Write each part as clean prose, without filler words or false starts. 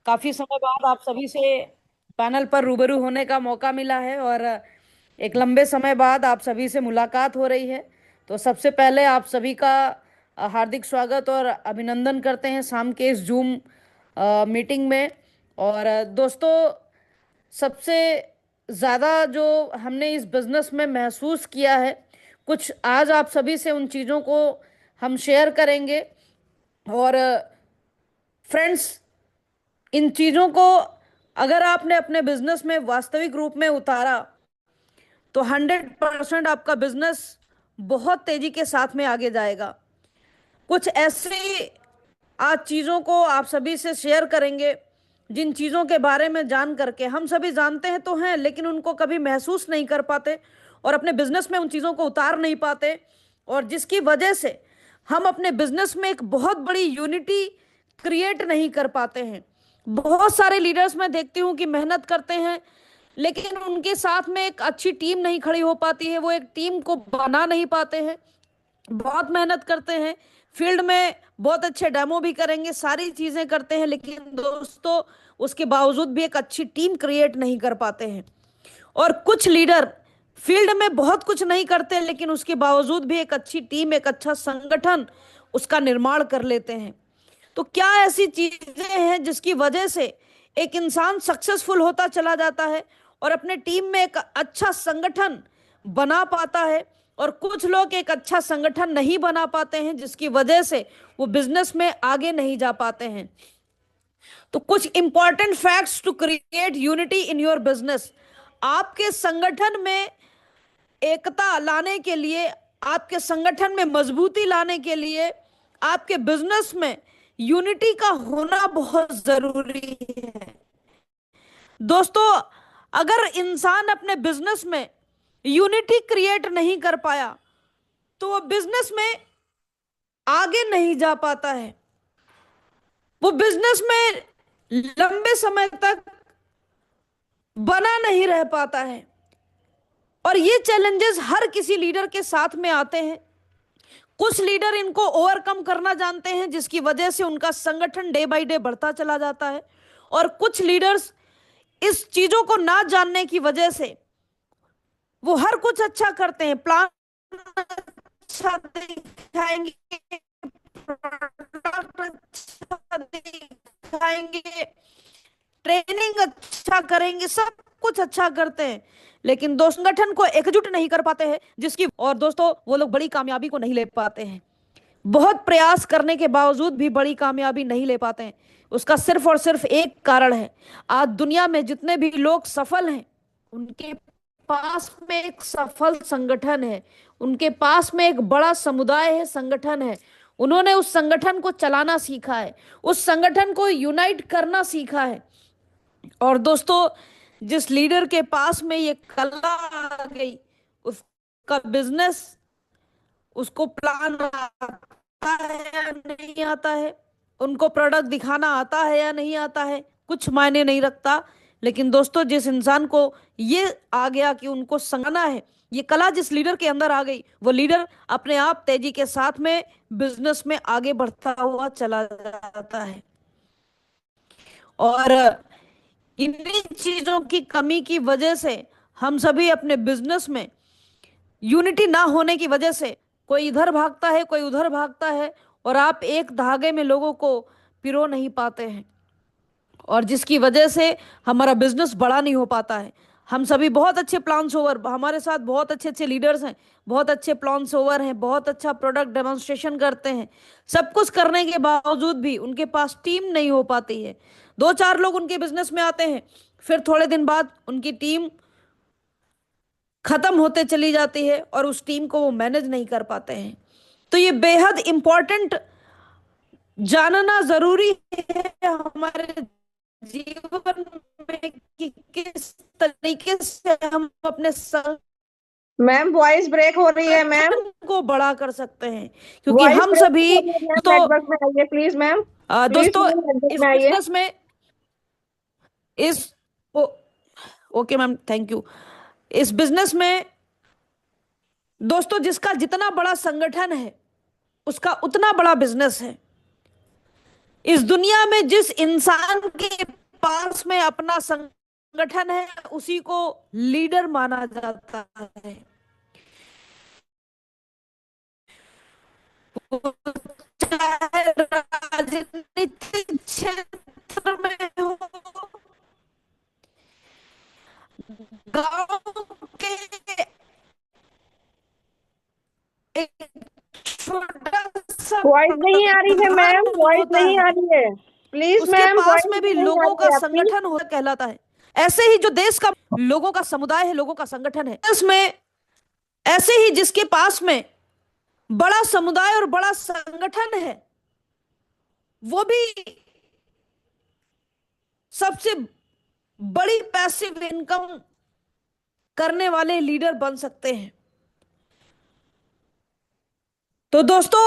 काफी समय बाद आप सभी से पैनल पर रूबरू होने का मौका मिला है और एक लंबे समय बाद आप सभी से मुलाकात हो रही है। तो सबसे पहले आप सभी का हार्दिक स्वागत और अभिनंदन करते हैं शाम के इस जूम मीटिंग में। और दोस्तों, सबसे ज़्यादा जो हमने इस बिज़नेस में महसूस किया है, कुछ आज आप सभी से उन चीज़ों को हम शेयर करेंगे। और फ्रेंड्स, इन चीजों को अगर आपने अपने बिजनेस में वास्तविक रूप में उतारा तो 100% आपका बिजनेस बहुत तेजी के साथ में आगे जाएगा। कुछ ऐसी आज चीजों को आप सभी से शेयर करेंगे जिन चीजों के बारे में जान करके हम सभी जानते हैं तो हैं, लेकिन उनको कभी महसूस नहीं कर पाते और अपने बिजनेस में उन चीजों को उतार नहीं पाते। और जिसकी वजह से हम अपने बिजनेस में एक बहुत बड़ी यूनिटी क्रिएट नहीं कर पाते हैं। बहुत सारे लीडर्स मैं देखती हूँ कि मेहनत करते हैं, लेकिन उनके साथ में एक अच्छी टीम नहीं खड़ी हो पाती है, वो एक टीम को बना नहीं पाते हैं। बहुत मेहनत करते हैं, फील्ड में बहुत अच्छे डेमो भी करेंगे, सारी चीजें करते हैं, लेकिन दोस्तों उसके बावजूद भी एक अच्छी टीम क्रिएट नहीं कर पाते हैं। और कुछ लीडर फील्ड में बहुत कुछ नहीं करते, लेकिन उसके बावजूद भी एक अच्छी टीम, एक अच्छा संगठन उसका निर्माण कर लेते हैं। तो क्या ऐसी चीजें हैं जिसकी वजह से एक इंसान सक्सेसफुल होता चला जाता है और अपने टीम में एक अच्छा संगठन बना पाता है, और कुछ लोग एक अच्छा संगठन नहीं बना पाते हैं जिसकी वजह से वो बिजनेस में आगे नहीं जा पाते हैं। तो कुछ important facts to create unity in your business. आपके संगठन में एकता लाने के लिए, आपके संगठन में मजबूती लाने के लिए, आपके बिजनेस में यूनिटी का होना बहुत जरूरी है। दोस्तों, अगर इंसान अपने बिजनेस में यूनिटी क्रिएट नहीं कर पाया तो वो बिजनेस में आगे नहीं जा पाता है, वो बिजनेस में लंबे समय तक बना नहीं रह पाता है। और ये चैलेंजेस हर किसी लीडर के साथ में आते हैं। कुछ लीडर इनको ओवरकम करना जानते हैं जिसकी वजह से उनका संगठन डे बाय डे बढ़ता चला जाता है, और कुछ लीडर्स इस चीजों को ना जानने की वजह से वो हर कुछ अच्छा करते हैं, प्लान अच्छा दिखाएंगे, प्रोडक्ट अच्छा दिखाएंगे, ट्रेनिंग अच्छा करेंगे, सब कुछ अच्छा करते हैं, लेकिन दो संगठन को एकजुट नहीं कर पाते हैं जिसकी, और दोस्तों वो लोग बड़ी कामयाबी को नहीं ले पाते हैं। बहुत प्रयास करने के बावजूद भी बड़ी कामयाबी नहीं ले पाते हैं। उसका सिर्फ और सिर्फ एक कारण है। आज दुनिया में जितने भी लोग सफल हैं उनके पास में एक सफल संगठन है, उनके पास में एक बड़ा समुदाय है, संगठन है। उन्होंने उस संगठन को चलाना सीखा है, उस संगठन को यूनाइट करना सीखा है। और दोस्तों, जिस लीडर के पास में ये कला आ गई, उसका बिजनेस, उसको प्लान आता है या नहीं आता है, उनको प्रोडक्ट दिखाना आता है या नहीं आता है, कुछ मायने नहीं रखता। लेकिन दोस्तों, जिस इंसान को ये आ गया कि उनको संगना है, ये कला जिस लीडर के अंदर आ गई, वो लीडर अपने आप तेजी के साथ में बिजनेस में आगे बढ़ता हुआ चला जाता है। और इन्हीं चीजों की कमी की वजह से हम सभी अपने बिजनेस में यूनिटी ना होने की वजह से कोई इधर भागता है, कोई उधर भागता है, और आप एक धागे में लोगों को पिरो नहीं पाते हैं, और जिसकी वजह से हमारा बिजनेस बड़ा नहीं हो पाता है। हम सभी बहुत अच्छे प्लान्स ओवर, हमारे साथ बहुत अच्छे अच्छे लीडर्स हैं, बहुत अच्छे प्लान्स ओवर हैं, बहुत अच्छा प्रोडक्ट डेमोन्स्ट्रेशन करते हैं, सब कुछ करने के बावजूद भी उनके पास टीम नहीं हो पाती है। दो चार लोग उनके बिजनेस में आते हैं, फिर थोड़े दिन बाद उनकी टीम खत्म होते चली जाती है और उस टीम को वो मैनेज नहीं कर पाते हैं। तो ये बेहद इंपॉर्टेंट जानना जरूरी है हमारे जीवन में कि किस तरीके से हम अपने मैम वॉइस ब्रेक हो रही है मैम। संगठन को बड़ा कर सकते हैं, क्योंकि वॉइस हम ब्रेक सभी हो रही है मैम, तो नेटवर्क में आइए प्लीज मैम। प्लीज दोस्तों नेटवर्क इस में आइए। बिजनेस में इस ओ, ओके मैम, थैंक यू। इस बिजनेस में दोस्तों जिसका जितना बड़ा संगठन है उसका उतना बड़ा बिजनेस है। इस दुनिया में जिस इंसान के पास में अपना संगठन है उसी को लीडर माना जाता है। वो चाहे राजनीतिक क्षेत्र में हो, गांव के एक छोटा सा वॉइस नहीं आ रही है प्रधान मैम, वॉइस होता नहीं है, आ रही है। प्लीज उसके मैम, पास वॉइस में भी नहीं आ लोगों रही का है आपकी। संगठन होता कहलाता है। ऐसे ही जो देश का लोगों का समुदाय है, लोगों का संगठन है, इसमें ऐसे ही जिसके पास में बड़ा समुदाय और बड़ा संगठन है, वो भी सबसे बड़ी पैसिव इनकम करने वाले लीडर बन सकते हैं। तो दोस्तों,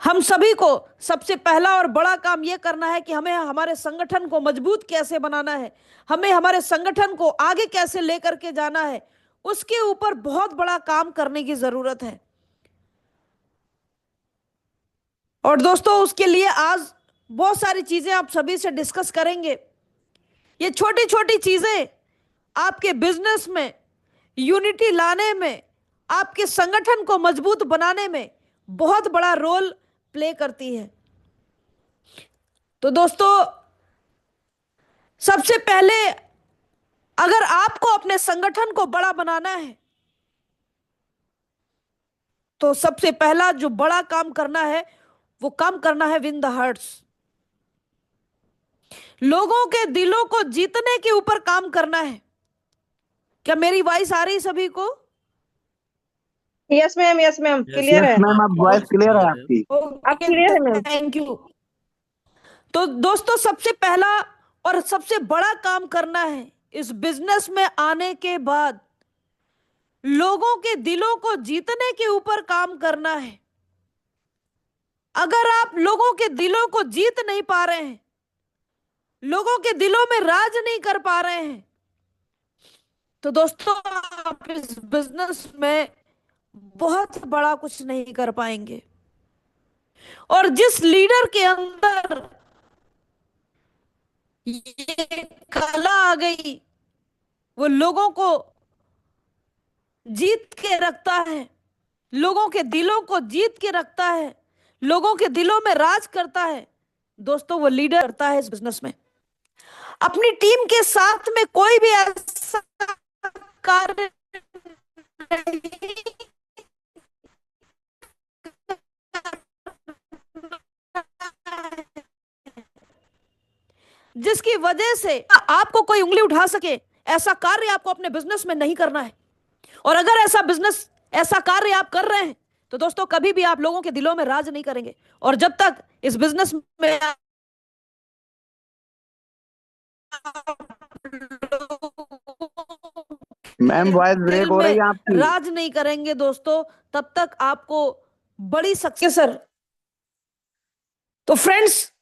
हम सभी को सबसे पहला और बड़ा काम यह करना है कि हमें हमारे संगठन को मजबूत कैसे बनाना है, हमें हमारे संगठन को आगे कैसे लेकर के जाना है, उसके ऊपर बहुत बड़ा काम करने की जरूरत है। और दोस्तों, उसके लिए आज बहुत सारी चीजें आप सभी से डिस्कस करेंगे। ये छोटी छोटी चीजें आपके बिजनेस में यूनिटी लाने में, आपके संगठन को मजबूत बनाने में बहुत बड़ा रोल प्ले करती है। तो दोस्तों, सबसे पहले अगर आपको अपने संगठन को बड़ा बनाना है, तो सबसे पहला जो बड़ा काम करना है, वो काम करना है विन द हार्ट्स। लोगों के दिलों को जीतने के ऊपर काम करना है। क्या मेरी वॉइस आ रही सभी को? Yes ma'am, yes ma'am, yes clear yes है। मैम, आप वॉइस क्लियर है आपकी। आप ओके, क्लियर है मैम। Thank you. तो दोस्तों, सबसे पहला और सबसे बड़ा काम करना है इस बिजनेस में आने के बाद, लोगों के दिलों को जीतने के ऊपर काम करना है। अगर आप लोगों के दिलों को जीत नहीं पा रहे हैं, लोगों के दिलों में राज नहीं कर पा रहे हैं, तो दोस्तों आप इस बिजनेस में बहुत बड़ा कुछ नहीं कर पाएंगे। और जिस लीडर के अंदर ये कला आ गई, वो लोगों को जीत के रखता है, लोगों के दिलों को जीत के रखता है, लोगों के दिलों में राज करता है, दोस्तों वो लीडर करता है इस बिजनेस में। अपनी टीम के साथ में कोई भी ऐसा कार्य नहीं जिसकी वजह से आपको कोई उंगली उठा सके, ऐसा कार्य आपको अपने बिजनेस में नहीं करना है। और अगर ऐसा कार्य आप कर रहे हैं, तो दोस्तों कभी भी आप लोगों के दिलों में राज नहीं करेंगे। और जब तक इस बिजनेस में मैम वॉइस दिल ब्रेक हो रही में है आपकी। राज नहीं करेंगे दोस्तों, तब तक आपको बड़ी सक्सेस सर। तो फ्रेंड्स,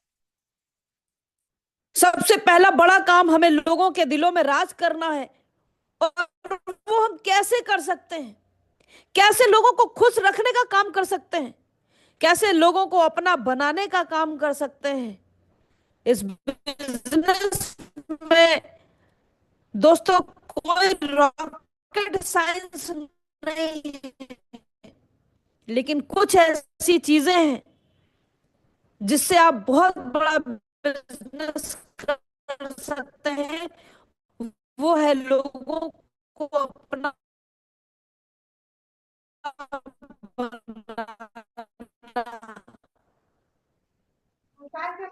सबसे पहला बड़ा काम हमें लोगों के दिलों में राज करना है। और वो हम कैसे कर सकते हैं? कैसे लोगों को खुश रखने का काम कर सकते हैं? कैसे लोगों को अपना बनाने का काम कर सकते हैं? इस बिजनेस में दोस्तों कोई रॉकेट साइंस नहीं है, लेकिन कुछ ऐसी चीजें हैं जिससे आप बहुत बड़ा बिजनेस कर सकते हैं। वो है लोगों को अपना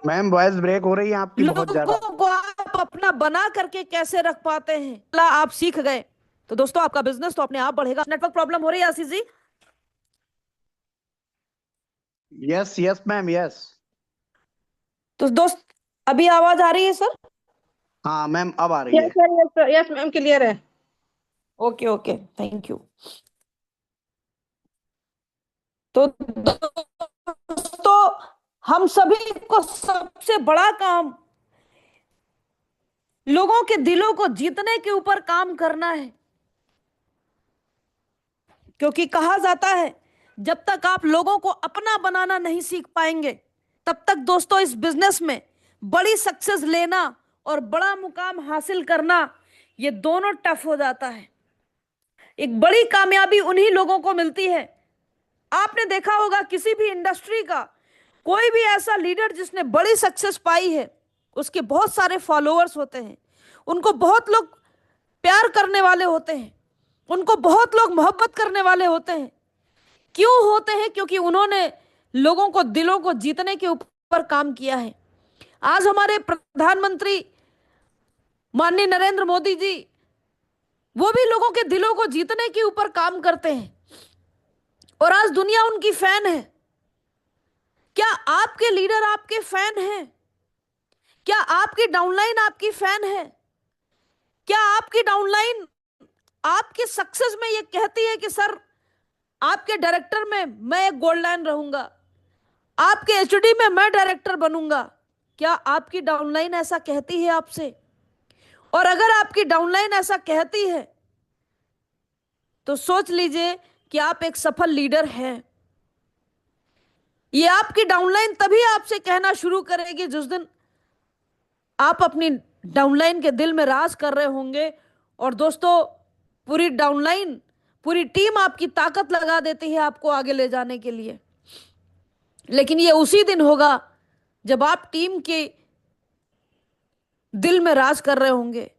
मैम वॉइस ब्रेक हो रही है आपकी बहुत ज्यादा। लोगों को आप अपना बना करके कैसे रख पाते हैं, अल्लाह आप सीख गए, तो दोस्तों आपका बिजनेस तो अपने आप बढ़ेगा। नेटवर्क प्रॉब्लम हो रही है Ashish ji? Yes yes ma'am yes. तो दोस्त, अभी आवाज आ रही है सर? हाँ मैम अब आ रही यस है। Sir, yes sir, yes ma'am, clear है। Okay okay, thank you. तो दोस्तों, हम सभी को सबसे बड़ा काम लोगों के दिलों को जीतने के ऊपर काम करना है। क्योंकि कहा जाता है, जब तक आप लोगों को अपना बनाना नहीं सीख पाएंगे, तब तक दोस्तों इस बिजनेस में बड़ी सक्सेस लेना और बड़ा मुकाम हासिल करना, ये दोनों टफ हो जाता है। एक बड़ी कामयाबी उन्हीं लोगों को मिलती है। आपने देखा होगा किसी भी इंडस्ट्री का कोई भी ऐसा लीडर जिसने बड़ी सक्सेस पाई है, उसके बहुत सारे फॉलोअर्स होते हैं, उनको बहुत लोग प्यार करने वाले होते हैं, उनको बहुत लोग मोहब्बत करने वाले होते हैं। क्यों होते हैं? क्योंकि उन्होंने लोगों को, दिलों को जीतने के ऊपर काम किया है। आज हमारे प्रधानमंत्री माननीय नरेंद्र मोदी जी, वो भी लोगों के दिलों को जीतने के ऊपर काम करते हैं और आज दुनिया उनकी फैन है। क्या आपके लीडर आपके फैन हैं? क्या आपकी डाउनलाइन आपकी फैन है? क्या आपकी डाउनलाइन आपके सक्सेस में ये कहती है कि सर, आपके डायरेक्टर में मैं एक गोल्ड लाइन रहूंगा, आपके एचडी में मैं डायरेक्टर बनूंगा? क्या आपकी डाउनलाइन ऐसा कहती है आपसे? और अगर आपकी डाउनलाइन ऐसा कहती है तो सोच लीजिए कि आप एक सफल लीडर हैं। ये आपकी डाउनलाइन तभी आपसे कहना शुरू करेगी जिस दिन आप अपनी डाउनलाइन के दिल में राज कर रहे होंगे। और दोस्तों, पूरी डाउनलाइन, पूरी टीम आपकी ताकत लगा देती है आपको आगे ले जाने के लिए, लेकिन ये उसी दिन होगा जब आप टीम के दिल में राज कर रहे होंगे,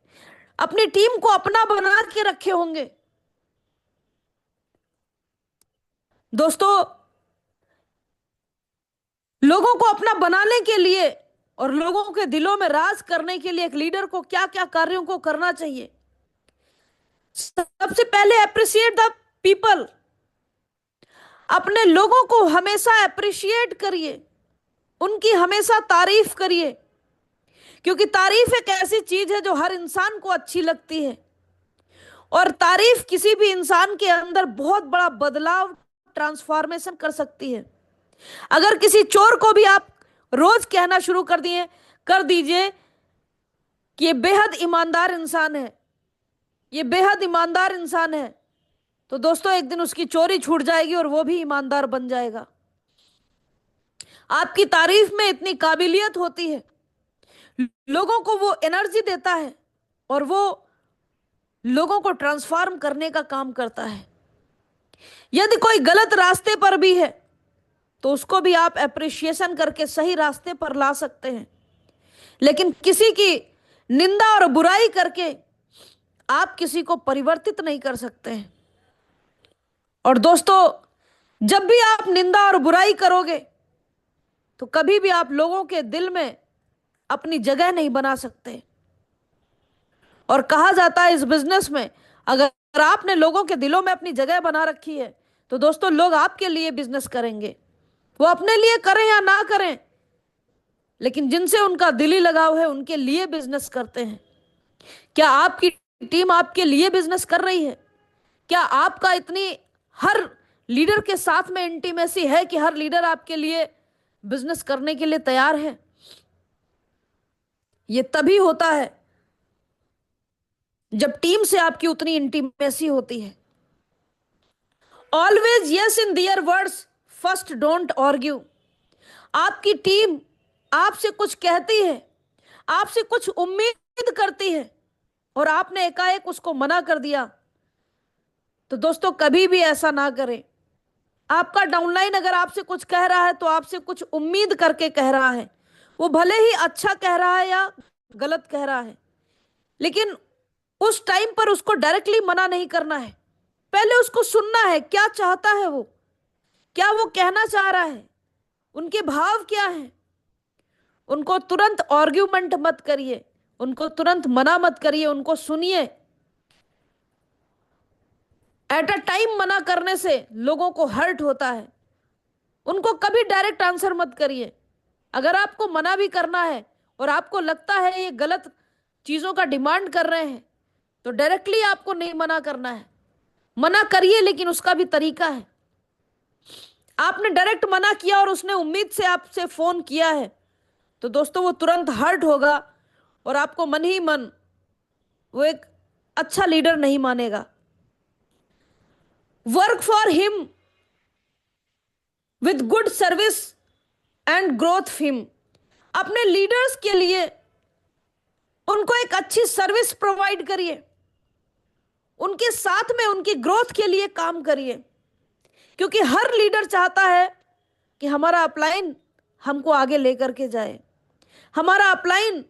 अपनी टीम को अपना बना के रखे होंगे। दोस्तों, लोगों को अपना बनाने के लिए और लोगों के दिलों में राज करने के लिए एक लीडर को क्या क्या कार्यों को करना चाहिए? सबसे पहले अप्रिशिएट द पीपल। अपने लोगों को हमेशा अप्रिशिएट करिए, उनकी हमेशा तारीफ करिए, क्योंकि तारीफ एक ऐसी चीज है जो हर इंसान को अच्छी लगती है और तारीफ किसी भी इंसान के अंदर बहुत बड़ा बदलाव, ट्रांसफॉर्मेशन कर सकती है। अगर किसी चोर को भी आप रोज कहना शुरू कर दीजिए कि ये बेहद ईमानदार इंसान है, ये बेहद ईमानदार इंसान है, तो दोस्तों एक दिन उसकी चोरी छूट जाएगी और वो भी ईमानदार बन जाएगा। आपकी तारीफ में इतनी काबिलियत होती है, लोगों को वो एनर्जी देता है और वो लोगों को ट्रांसफॉर्म करने का काम करता है। यदि कोई गलत रास्ते पर भी है तो उसको भी आप एप्रिशिएशन करके सही रास्ते पर ला सकते हैं, लेकिन किसी की निंदा और बुराई करके आप किसी को परिवर्तित नहीं कर सकते हैं। और दोस्तों, जब भी आप निंदा और बुराई करोगे तो कभी भी आप लोगों के दिल में अपनी जगह नहीं बना सकते। और कहा जाता है इस बिजनेस में, अगर आपने लोगों के दिलों में अपनी जगह बना रखी है तो दोस्तों लोग आपके लिए बिजनेस करेंगे, वो अपने लिए करें या ना करें, लेकिन जिनसे उनका दिली लगाव है उनके लिए बिजनेस करते हैं। क्या आपकी टीम आपके लिए बिजनेस कर रही है? क्या आपका इतनी हर लीडर के साथ में इंटीमेसी है कि हर लीडर आपके लिए बिजनेस करने के लिए तैयार है? ये तभी होता है जब टीम से आपकी उतनी इंटीमेसी होती है। Always yes in their words, first don't argue. आपकी टीम आपसे कुछ कहती है, आपसे कुछ उम्मीद करती है और आपने एकाएक उसको मना कर दिया, तो दोस्तों कभी भी ऐसा ना करें। आपका डाउनलाइन अगर आपसे कुछ कह रहा है तो आपसे कुछ उम्मीद करके कह रहा है, वो भले ही अच्छा कह रहा है या गलत कह रहा है, लेकिन उस टाइम पर उसको डायरेक्टली मना नहीं करना है। पहले उसको सुनना है, क्या चाहता है वो, क्या वो कहना चाह रहा है, उनके भाव क्या हैं। उनको तुरंत आर्ग्यूमेंट मत करिए, उनको तुरंत मना मत करिए, उनको सुनिए। एट अ टाइम मना करने से लोगों को हर्ट होता है। उनको कभी डायरेक्ट आंसर मत करिए। अगर आपको मना भी करना है और आपको लगता है ये गलत चीजों का डिमांड कर रहे हैं तो डायरेक्टली आपको नहीं मना करना है। मना करिए, लेकिन उसका भी तरीका है। आपने डायरेक्ट मना किया और उसने उम्मीद से आपसे फोन किया है तो दोस्तों वो तुरंत हर्ट होगा और आपको मन ही मन वो एक अच्छा लीडर नहीं मानेगा। Work for him with good service and growth him. अपने लीडर्स के लिए उनको एक अच्छी सर्विस प्रोवाइड करिए, उनके साथ में उनकी ग्रोथ के लिए काम करिए, क्योंकि हर लीडर चाहता है कि हमारा अपलाइन हमको आगे लेकर के जाए, हमारा अपलाइन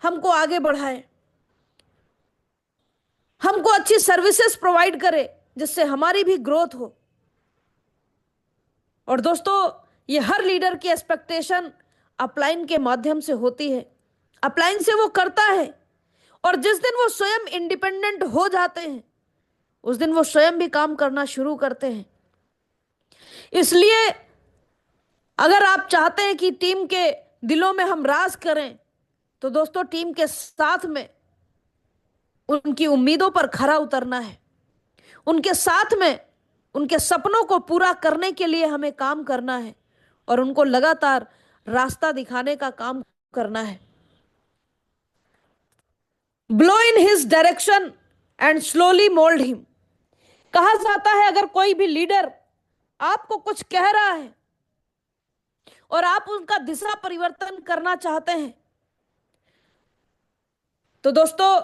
हमको आगे बढ़ाए, हमको अच्छी सर्विसेज प्रोवाइड करे जिससे हमारी भी ग्रोथ हो। और दोस्तों, ये हर लीडर की एक्सपेक्टेशन अपलाइन के माध्यम से होती है, अपलाइन से वो करता है। और जिस दिन वो स्वयं इंडिपेंडेंट हो जाते हैं उस दिन वो स्वयं भी काम करना शुरू करते हैं। इसलिए अगर आप चाहते हैं कि टीम के दिलों में हम राज करें, तो दोस्तों टीम के साथ में उनकी उम्मीदों पर खरा उतरना है, उनके साथ में उनके सपनों को पूरा करने के लिए हमें काम करना है और उनको लगातार रास्ता दिखाने का काम करना है। Blow in his direction and slowly mould him. कहा जाता है अगर कोई भी लीडर आपको कुछ कह रहा है और आप उनका दिशा परिवर्तन करना चाहते हैं, तो दोस्तों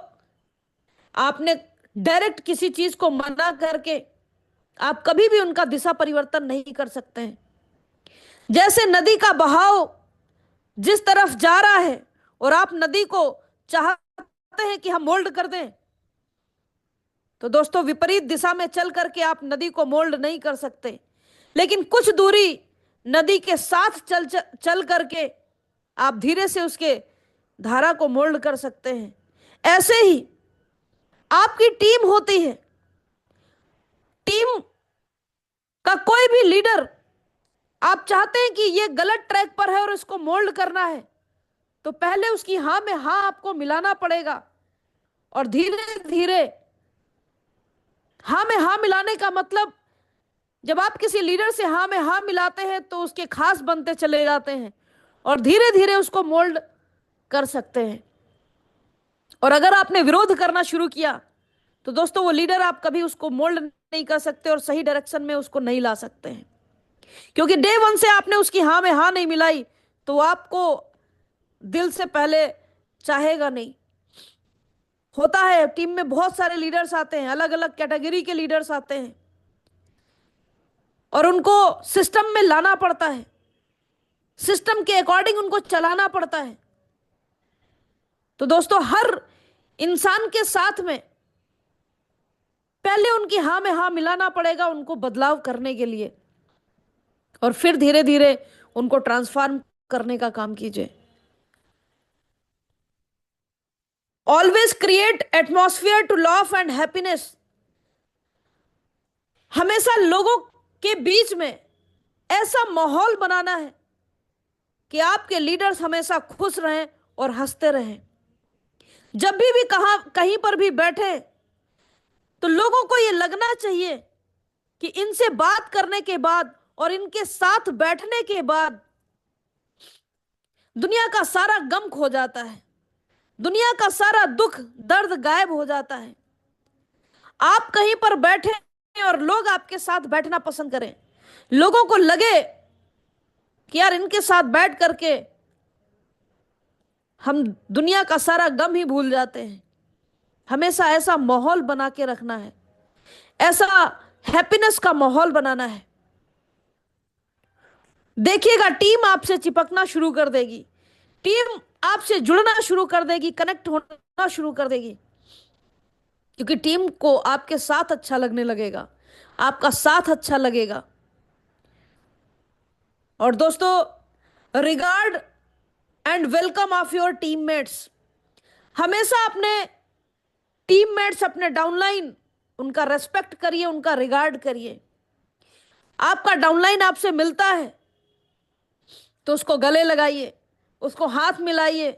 आपने डायरेक्ट किसी चीज को मना करके आप कभी भी उनका दिशा परिवर्तन नहीं कर सकते हैं। जैसे नदी का बहाव जिस तरफ जा रहा है और आप नदी को चाहते हैं कि हम मोल्ड कर दें, तो दोस्तों विपरीत दिशा में चल करके आप नदी को मोल्ड नहीं कर सकते, लेकिन कुछ दूरी नदी के साथ चल करके आप धीरे से उसके धारा को मोल्ड कर सकते हैं। ऐसे ही आपकी टीम होती है, टीम का कोई भी लीडर आप चाहते हैं कि ये गलत ट्रैक पर है और इसको मोल्ड करना है, तो पहले उसकी हां में हां आपको मिलाना पड़ेगा और धीरे धीरे हां में हां मिलाने का मतलब, जब आप किसी लीडर से हां में हां मिलाते हैं तो उसके खास बनते चले जाते हैं और धीरे धीरे उसको मोल्ड कर सकते हैं। और अगर आपने विरोध करना शुरू किया तो दोस्तों वो लीडर आप कभी उसको मोल्ड नहीं कर सकते और सही डायरेक्शन में उसको नहीं ला सकते हैं, क्योंकि डे वन से आपने उसकी हां में हां नहीं मिलाई तो आपको दिल से पहले चाहेगा नहीं। होता है टीम में बहुत सारे लीडर्स आते हैं, अलग अलग कैटेगरी के लीडर्स आते हैं और उनको सिस्टम में लाना पड़ता है, सिस्टम के अकॉर्डिंग उनको चलाना पड़ता है। तो दोस्तों हर इंसान के साथ में पहले उनकी हां में हां मिलाना पड़ेगा उनको बदलाव करने के लिए, और फिर धीरे धीरे उनको ट्रांसफॉर्म करने का काम कीजिए। Always create atmosphere to love and happiness. हमेशा लोगों के बीच में ऐसा माहौल बनाना है कि आपके लीडर्स हमेशा खुश रहें और हंसते रहें। जब भी कहीं पर भी बैठे तो लोगों को यह लगना चाहिए कि इनसे बात करने के बाद और इनके साथ बैठने के बाद दुनिया का सारा गम खो जाता है, दुनिया का सारा दुख दर्द गायब हो जाता है। आप कहीं पर बैठे और लोग आपके साथ बैठना पसंद करें, लोगों को लगे कि यार इनके साथ बैठ करके हम दुनिया का सारा गम ही भूल जाते हैं। हमेशा ऐसा माहौल बना के रखना है, ऐसा हैप्पीनेस का माहौल बनाना है। देखिएगा टीम आपसे चिपकना शुरू कर देगी, टीम आपसे जुड़ना शुरू कर देगी, कनेक्ट होना शुरू कर देगी, क्योंकि टीम को आपके साथ अच्छा लगने लगेगा, आपका साथ अच्छा लगेगा। और दोस्तों regard and welcome of your teammates. हमेशा अपने टीममेट्स, अपने डाउनलाइन, उनका रेस्पेक्ट करिए, उनका रिगार्ड करिए। आपका डाउनलाइन आपसे मिलता है तो उसको गले लगाइए, उसको हाथ मिलाइए,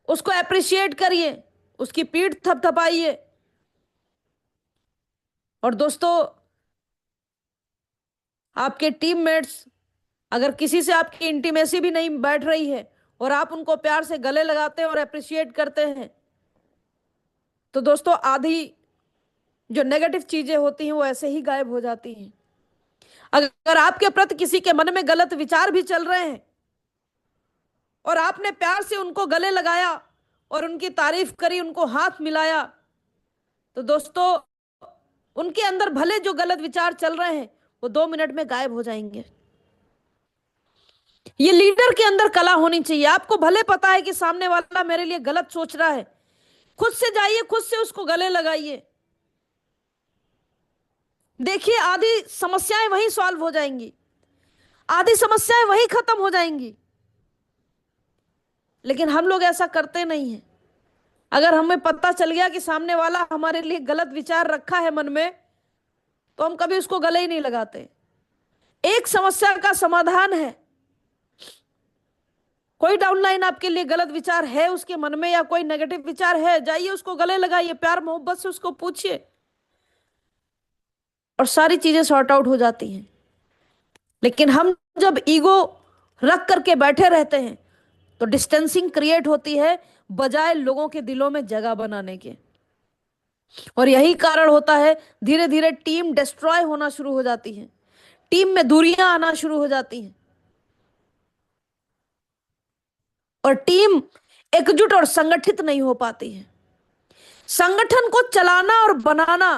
उसको अप्रिशिएट करिए, उसकी पीठ थपथपाइए। और दोस्तों आपके टीममेट्स अगर किसी से आपकी इंटीमेसी भी नहीं बैठ रही है और आप उनको प्यार से गले लगाते हैं और अप्रिशिएट करते हैं, तो दोस्तों आधी जो नेगेटिव चीजें होती हैं वो ऐसे ही गायब हो जाती हैं। अगर आपके प्रति किसी के मन में गलत विचार भी चल रहे हैं और आपने प्यार से उनको गले लगाया और उनकी तारीफ करी, उनको हाथ मिलाया, तो दोस्तों उनके अंदर भले जो गलत विचार चल रहे हैं वो 2 मिनट में गायब हो जाएंगे। ये लीडर के अंदर कला होनी चाहिए। आपको भले पता है कि सामने वाला मेरे लिए गलत सोच रहा है, खुद से जाइए, खुद से उसको गले लगाइए। देखिए आधी समस्याएं वहीं सॉल्व हो जाएंगी, आधी समस्याएं वहीं खत्म हो जाएंगी। लेकिन हम लोग ऐसा करते नहीं हैं। अगर हमें पता चल गया कि सामने वाला हमारे लिए गलत विचार रखा है मन में, तो हम कभी उसको गले ही नहीं लगाते। एक समस्या का समाधान है, कोई डाउनलाइन आपके लिए गलत विचार है उसके मन में या कोई नेगेटिव विचार है, जाइए उसको गले लगाइए, प्यार मोहब्बत से उसको पूछिए और सारी चीजें सॉर्ट आउट हो जाती हैं। लेकिन हम जब ईगो रख करके बैठे रहते हैं तो डिस्टेंसिंग क्रिएट होती है बजाय लोगों के दिलों में जगह बनाने के। और यही कारण होता है धीरे धीरे टीम डिस्ट्रॉय होना शुरू हो जाती है, टीम में दूरियां आना शुरू हो जाती हैं और टीम एकजुट और संगठित नहीं हो पाती है। संगठन को चलाना और बनाना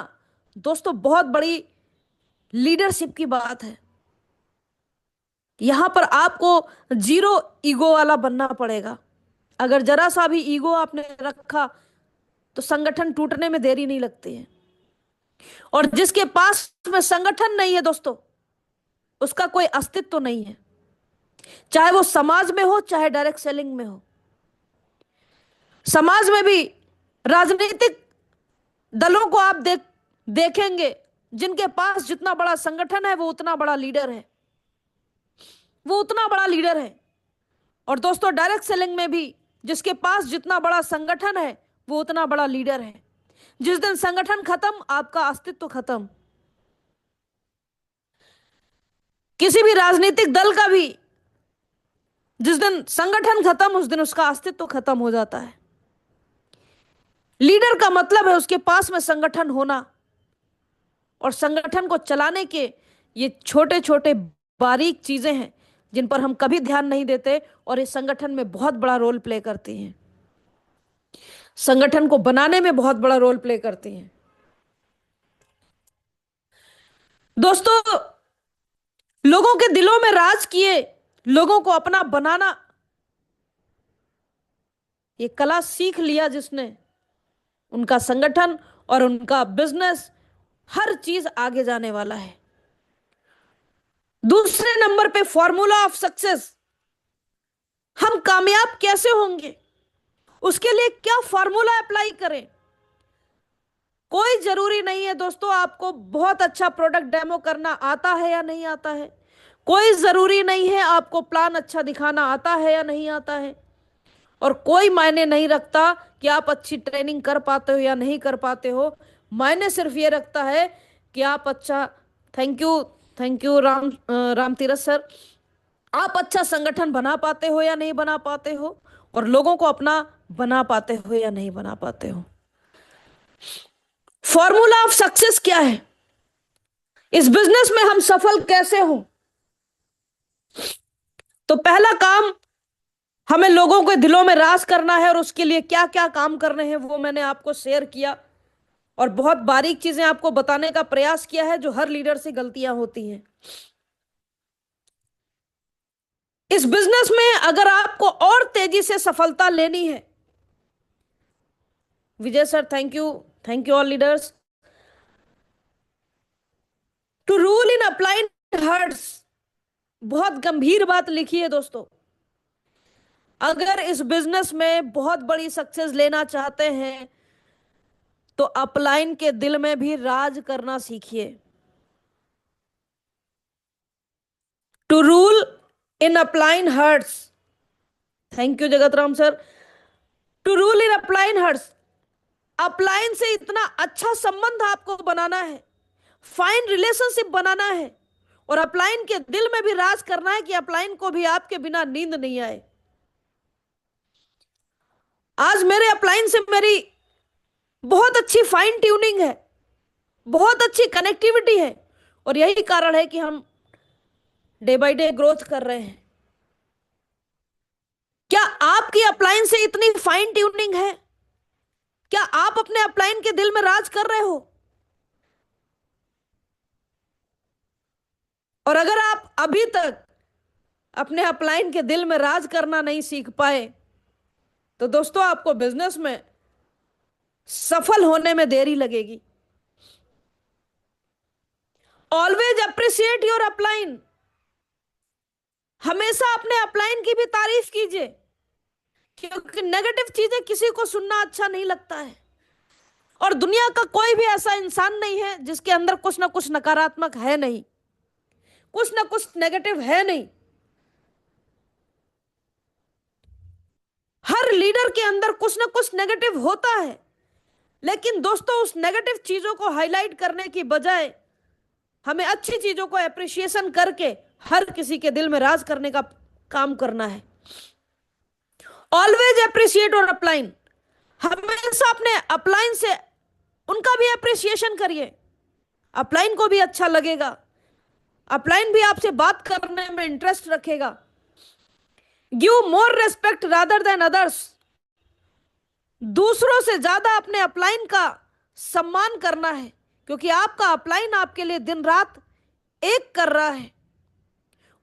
दोस्तों बहुत बड़ी लीडरशिप की बात है। यहां पर आपको जीरो ईगो वाला बनना पड़ेगा। अगर जरा सा भी ईगो आपने रखा तो संगठन टूटने में देरी नहीं लगती है। और जिसके पास में संगठन नहीं है दोस्तों, उसका कोई अस्तित्व तो नहीं है, चाहे वो समाज में हो चाहे डायरेक्ट सेलिंग में हो। समाज में भी राजनीतिक दलों को आप देखेंगे, जिनके पास जितना बड़ा संगठन है वो उतना बड़ा लीडर है, वो उतना बड़ा लीडर है। और दोस्तों डायरेक्ट सेलिंग में भी जिसके पास जितना बड़ा संगठन है वो उतना बड़ा लीडर है। जिस दिन संगठन खत्म, आपका अस्तित्व खत्म। किसी भी राजनीतिक दल का भी जिस दिन संगठन खत्म, उस दिन उसका अस्तित्व खत्म हो जाता है। लीडर का मतलब है उसके पास में संगठन होना, और संगठन को चलाने के ये छोटे छोटे बारीक चीजें हैं जिन पर हम कभी ध्यान नहीं देते और इस संगठन में बहुत बड़ा रोल प्ले करती हैं, संगठन को बनाने में बहुत बड़ा रोल प्ले करती हैं। दोस्तों लोगों के दिलों में राज किए, लोगों को अपना बनाना, ये कला सीख लिया जिसने, उनका संगठन और उनका बिजनेस हर चीज आगे जाने वाला है। दूसरे नंबर पे फॉर्मूला ऑफ सक्सेस, हम कामयाब कैसे होंगे, उसके लिए क्या फॉर्मूला अप्लाई करें। कोई जरूरी नहीं है दोस्तों आपको बहुत अच्छा प्रोडक्ट डेमो करना आता है या नहीं आता है, कोई जरूरी नहीं है आपको प्लान अच्छा दिखाना आता है या नहीं आता है, और कोई मायने नहीं रखता कि आप अच्छी ट्रेनिंग कर पाते हो या नहीं कर पाते हो। मायने सिर्फ ये रखता है कि आप अच्छा, thank you Ram Tirath sir, आप अच्छा संगठन बना पाते हो या नहीं बना पाते हो, और लोगों को अपना बना पाते हो या नहीं बना पाते हो। फॉर्मूला ऑफ सक्सेस क्या है, इस बिजनेस में हम सफल कैसे हो। तो पहला काम, हमें लोगों के दिलों में राज करना है, और उसके लिए क्या क्या काम करने हैं वो मैंने आपको शेयर किया और बहुत बारीक चीजें आपको बताने का प्रयास किया है जो हर लीडर से गलतियां होती हैं। इस बिजनेस में अगर आपको और तेजी से सफलता लेनी है, Vijay sir thank you all leaders, to rule in applied hearts, बहुत गंभीर बात लिखी है दोस्तों। अगर इस बिजनेस में बहुत बड़ी सक्सेस लेना चाहते हैं तो अपलाइन के दिल में भी राज करना सीखिए। To rule in upline hearts, thank you Jagat Ram sir, to rule in upline hearts, upline से इतना अच्छा संबंध आपको बनाना है, फाइन रिलेशनशिप बनाना है, और अपलाइन के दिल में भी राज करना है कि अपलाइन को भी आपके बिना नींद नहीं आए। आज मेरे अपलाइन से मेरी बहुत अच्छी फाइन ट्यूनिंग है, बहुत अच्छी कनेक्टिविटी है, और यही कारण है कि हम डे बाय डे ग्रोथ कर रहे हैं। क्या आपकी अपलाइन से इतनी फाइन ट्यूनिंग है? क्या आप अपने अपलाइन के दिल में राज कर रहे हो? और अगर आप अभी तक अपने अपलाइन के दिल में राज करना नहीं सीख पाए, तो दोस्तों आपको बिजनेस में सफल होने में देरी लगेगी। Always appreciate your upline. हमेशा अपने अपलाइन की भी तारीफ कीजिए, क्योंकि नेगेटिव चीजें किसी को सुनना अच्छा नहीं लगता है। और दुनिया का कोई भी ऐसा इंसान नहीं है जिसके अंदर कुछ ना कुछ नकारात्मक है नहीं, कुछ ना कुछ नेगेटिव है नहीं। हर लीडर के अंदर कुछ ना कुछ नेगेटिव होता है, लेकिन दोस्तों उस नेगेटिव चीजों को हाईलाइट करने की बजाय हमें अच्छी चीजों को एप्रिसिएशन करके हर किसी के दिल में राज करने का काम करना है। ऑलवेज अप्रिशिएट और अपलाइन। हमेशा अपने अपलाइन से उनका भी अप्रिसिएशन करिए, अपलाइन को भी अच्छा लगेगा, अपलाइन भी आपसे बात करने में इंटरेस्ट रखेगा। Give more respect rather than others. दूसरों से ज्यादा अपने अपलाइन का सम्मान करना है, क्योंकि आपका अपलाइन आपके लिए दिन रात एक कर रहा है।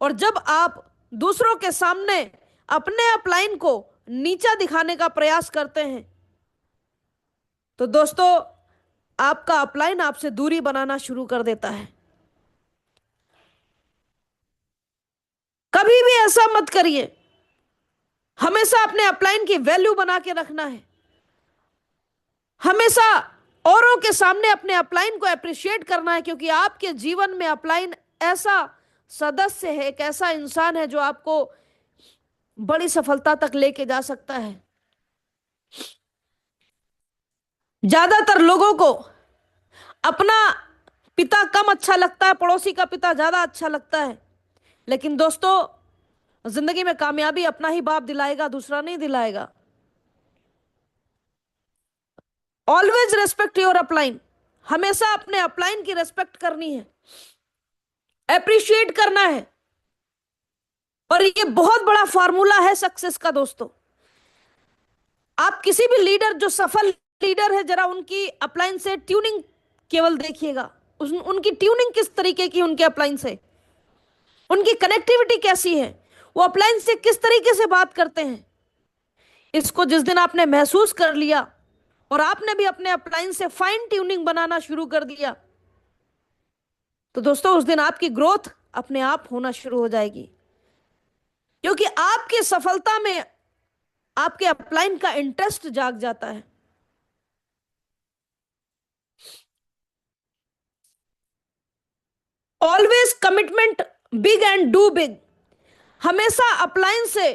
और जब आप दूसरों के सामने अपने अपलाइन को नीचा दिखाने का प्रयास करते हैं, तो दोस्तों आपका अपलाइन आपसे दूरी बनाना शुरू कर देता है। कभी भी ऐसा मत करिए। हमेशा अपने अपलाइन की वैल्यू बना के रखना है। हमेशा औरों के सामने अपने अपलाइन को अप्रिशिएट करना है, क्योंकि आपके जीवन में अपलाइन ऐसा सदस्य है, एक ऐसा इंसान है जो आपको बड़ी सफलता तक लेके जा सकता है। ज्यादातर लोगों को अपना पिता कम अच्छा लगता है, पड़ोसी का पिता ज्यादा अच्छा लगता है। लेकिन दोस्तों जिंदगी में कामयाबी अपना ही बाप दिलाएगा, दूसरा नहीं दिलाएगा। Always respect your upline. हमेशा अपने अपलाइन की रेस्पेक्ट करनी है, अप्रिशिएट करना है। और ये बहुत बड़ा फॉर्मूला है सक्सेस का दोस्तों। आप किसी भी लीडर, जो सफल लीडर है, जरा उनकी अपलाइन से ट्यूनिंग केवल देखिएगा। उनकी ट्यूनिंग किस तरीके की, उनके अपलाइन से उनकी कनेक्टिविटी कैसी है, वो अपलाइन से किस तरीके से बात करते हैं। इसको जिस दिन आपने महसूस कर लिया और आपने भी अपने अपलाइन से फाइन ट्यूनिंग बनाना शुरू कर दिया, तो दोस्तों उस दिन आपकी ग्रोथ अपने आप होना शुरू हो जाएगी, क्योंकि आपकी सफलता में आपके अपलाइन का इंटरेस्ट जाग जाता है। Always commitment big and do big. हमेशा अपलाइन से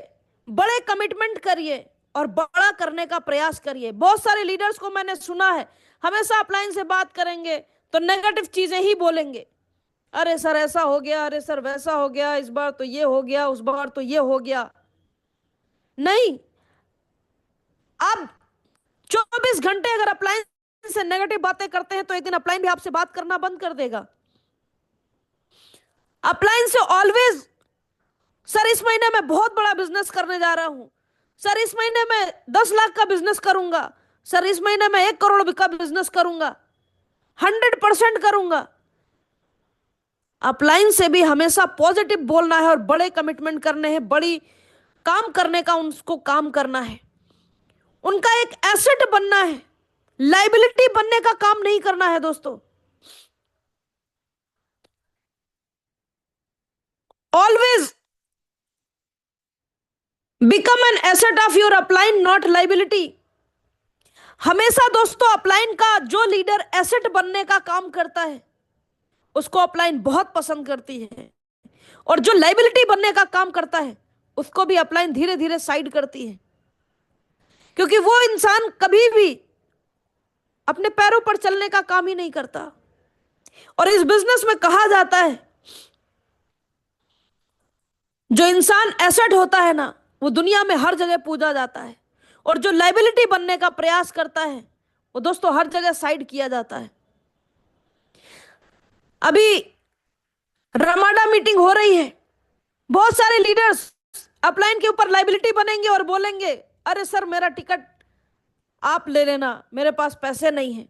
बड़े कमिटमेंट करिए और बड़ा करने का प्रयास करिए। बहुत सारे लीडर्स को मैंने सुना है, हमेशा अपलाइन से बात करेंगे तो नेगेटिव चीजें ही बोलेंगे। अरे सर ऐसा हो गया, अरे सर वैसा हो गया, इस बार तो ये हो गया, उस बार तो ये हो गया। नहीं, आप 24 घंटे अगर अपलाइन से नेगेटिव बातें करते हैं तो एक दिन अपलाइन भी आपसे बात करना बंद कर देगा। अपलाइन से ऑलवेज, सर इस महीने में बहुत बड़ा बिजनेस करने जा रहा हूं, सर इस महीने में 10 लाख का बिजनेस करूंगा, सर इस महीने में 1 करोड़ का बिजनेस करूंगा, 100% करूंगा। अपलाइन से भी हमेशा पॉजिटिव बोलना है और बड़े कमिटमेंट करने हैं, बड़ी काम करने का उनको काम करना है, उनका एक एसेट बनना है, लाइबिलिटी बनने का काम नहीं करना है दोस्तों। Always become an asset of your upline, not liability. हमेशा दोस्तों अपलाइन का जो लीडर एसेट बनने का काम करता है उसको अपलाइन बहुत पसंद करती है, और जो लाइबिलिटी बनने का काम करता है उसको भी अपलाइन धीरे धीरे साइड करती है, क्योंकि वो इंसान कभी भी अपने पैरों पर चलने का काम ही नहीं करता। और इस बिजनेस में कहा जाता है जो इंसान एसेट होता है ना, वो दुनिया में हर जगह पूजा जाता है, और जो लाइबिलिटी बनने का प्रयास करता है वो दोस्तों हर जगह साइड किया जाता है। अभी रमाडा मीटिंग हो रही है, बहुत सारे लीडर्स अपलाइन के ऊपर लाइबिलिटी बनेंगे और बोलेंगे अरे सर मेरा टिकट आप ले लेना, मेरे पास पैसे नहीं है।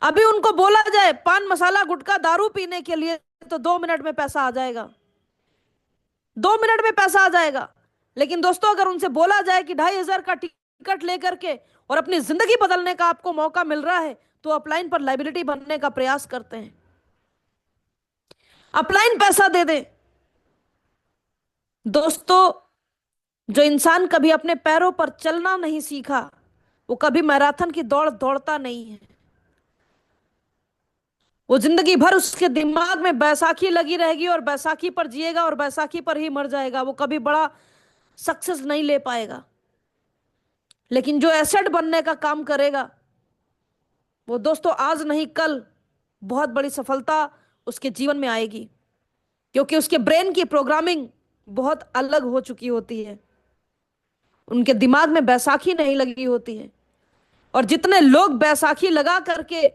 अभी उनको बोला जाए पान मसाला गुटखा दारू पीने के लिए तो 2 मिनट में पैसा आ जाएगा, 2 मिनट में पैसा आ जाएगा। लेकिन दोस्तों अगर उनसे बोला जाए कि 2,500 का टिकट लेकर के और अपनी जिंदगी बदलने का आपको मौका मिल रहा है, तो अपलाइन पर लाइबिलिटी बनने का प्रयास करते हैं। अपलाइन पैसा दे दे। दोस्तों जो इंसान कभी अपने पैरों पर चलना नहीं सीखा, वो कभी मैराथन की दौड़ दौड़ता नहीं है। वो जिंदगी भर उसके दिमाग में बैसाखी लगी रहेगी और बैसाखी पर जिएगा और बैसाखी पर ही मर जाएगा। वो कभी बड़ा सक्सेस नहीं ले पाएगा। लेकिन जो एसेट बनने का काम करेगा, वो दोस्तों आज नहीं कल बहुत बड़ी सफलता उसके जीवन में आएगी, क्योंकि उसके ब्रेन की प्रोग्रामिंग बहुत अलग हो चुकी होती है। उनके दिमाग में बैसाखी नहीं लगी होती है। और जितने लोग बैसाखी लगा करके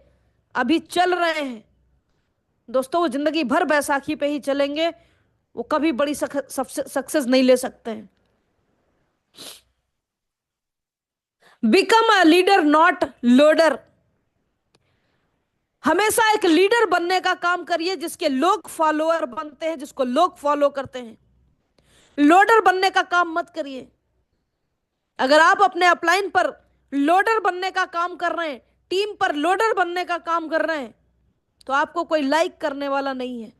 अभी चल रहे हैं दोस्तों, वो जिंदगी भर बैसाखी पे ही चलेंगे, वो कभी बड़ी सक्सेस नहीं ले सकते हैं। Become a leader not loader. हमेशा एक लीडर बनने का काम करिए जिसके लोग फॉलोअर बनते हैं, जिसको लोग फॉलो करते हैं। लोडर बनने का काम मत करिए। अगर आप अपने अपलाइन पर लोडर बनने का काम कर रहे हैं, टीम पर लोडर बनने का काम कर रहे हैं, तो आपको कोई लाइक करने वाला नहीं है।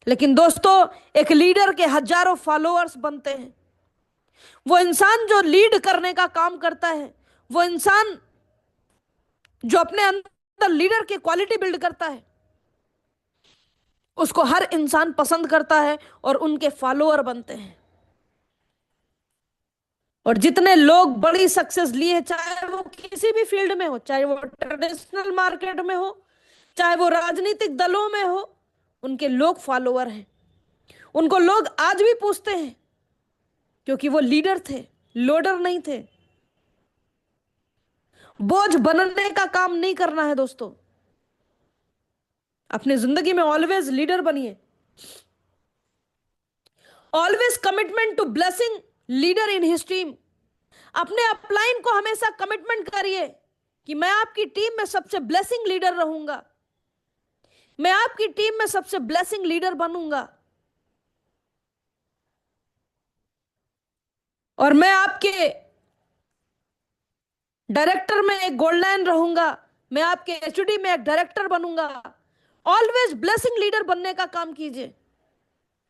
लेकिन दोस्तों एक लीडर के हजारों फॉलोअर्स बनते हैं। वो इंसान जो लीड करने का काम करता है, वो इंसान जो अपने अंदर लीडर की क्वालिटी बिल्ड करता है, उसको हर इंसान पसंद करता है और उनके फॉलोअर बनते हैं। और जितने लोग बड़ी सक्सेस लिए, चाहे वो किसी भी फील्ड में हो, चाहे वो ट्रेडिशनल मार्केट में हो, चाहे वो राजनीतिक दलों में हो, उनके लोग फॉलोअर हैं। उनको लोग आज भी पूछते हैं, क्योंकि वो लीडर थे, लोडर नहीं थे। बोझ बनने का काम नहीं करना है दोस्तों। अपनी जिंदगी में ऑलवेज लीडर बनिए। Always commitment to blessing leader in his team. अपने अपलाइन को हमेशा कमिटमेंट करिए कि मैं आपकी टीम में सबसे ब्लेसिंग लीडर रहूंगा, मैं आपकी टीम में सबसे ब्लेसिंग लीडर बनूंगा, और मैं आपके डायरेक्टर में एक गोल्डलाइन रहूंगा, मैं आपके एचओडी में एक डायरेक्टर बनूंगा। ऑलवेज ब्लेसिंग लीडर बनने का काम कीजिए।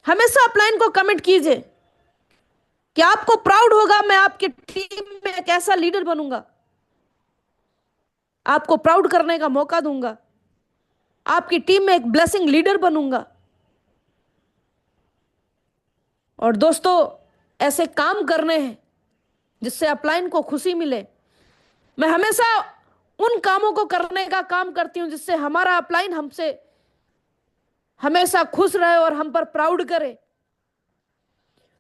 हमेशा अपलाइन को कमिट कीजिए कि आपको प्राउड होगा मैं आपकी टीम में एक ऐसा लीडर बनूंगा, आपको प्राउड करने का मौका दूंगा, आपकी टीम में एक ब्लेसिंग लीडर बनूंगा। और दोस्तों ऐसे काम करने हैं जिससे अपलाइन को खुशी मिले। मैं हमेशा उन कामों को करने का काम करती हूं जिससे हमारा अपलाइन हमसे हमेशा खुश रहे और हम पर प्राउड करे।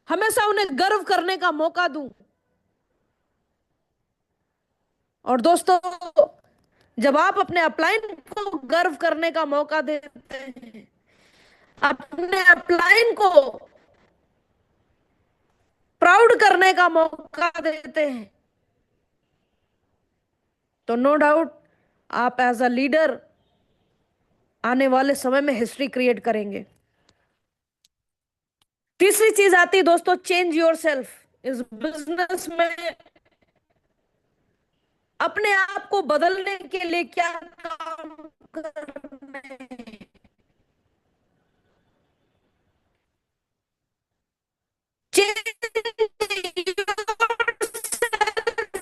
हमेशा उन्हें गर्व करने का मौका दूं। और दोस्तों जब आप अपने अपलाइन को गर्व करने का मौका देते हैं, अपने अपलाइन को प्राउड करने का मौका देते हैं, तो नो डाउट आप एज अ लीडर आने वाले समय में हिस्ट्री क्रिएट करेंगे। तीसरी चीज आती है दोस्तों, चेंज योर सेल्फ। इस बिजनेस में अपने आप को बदलने के लिए क्या काम करना है?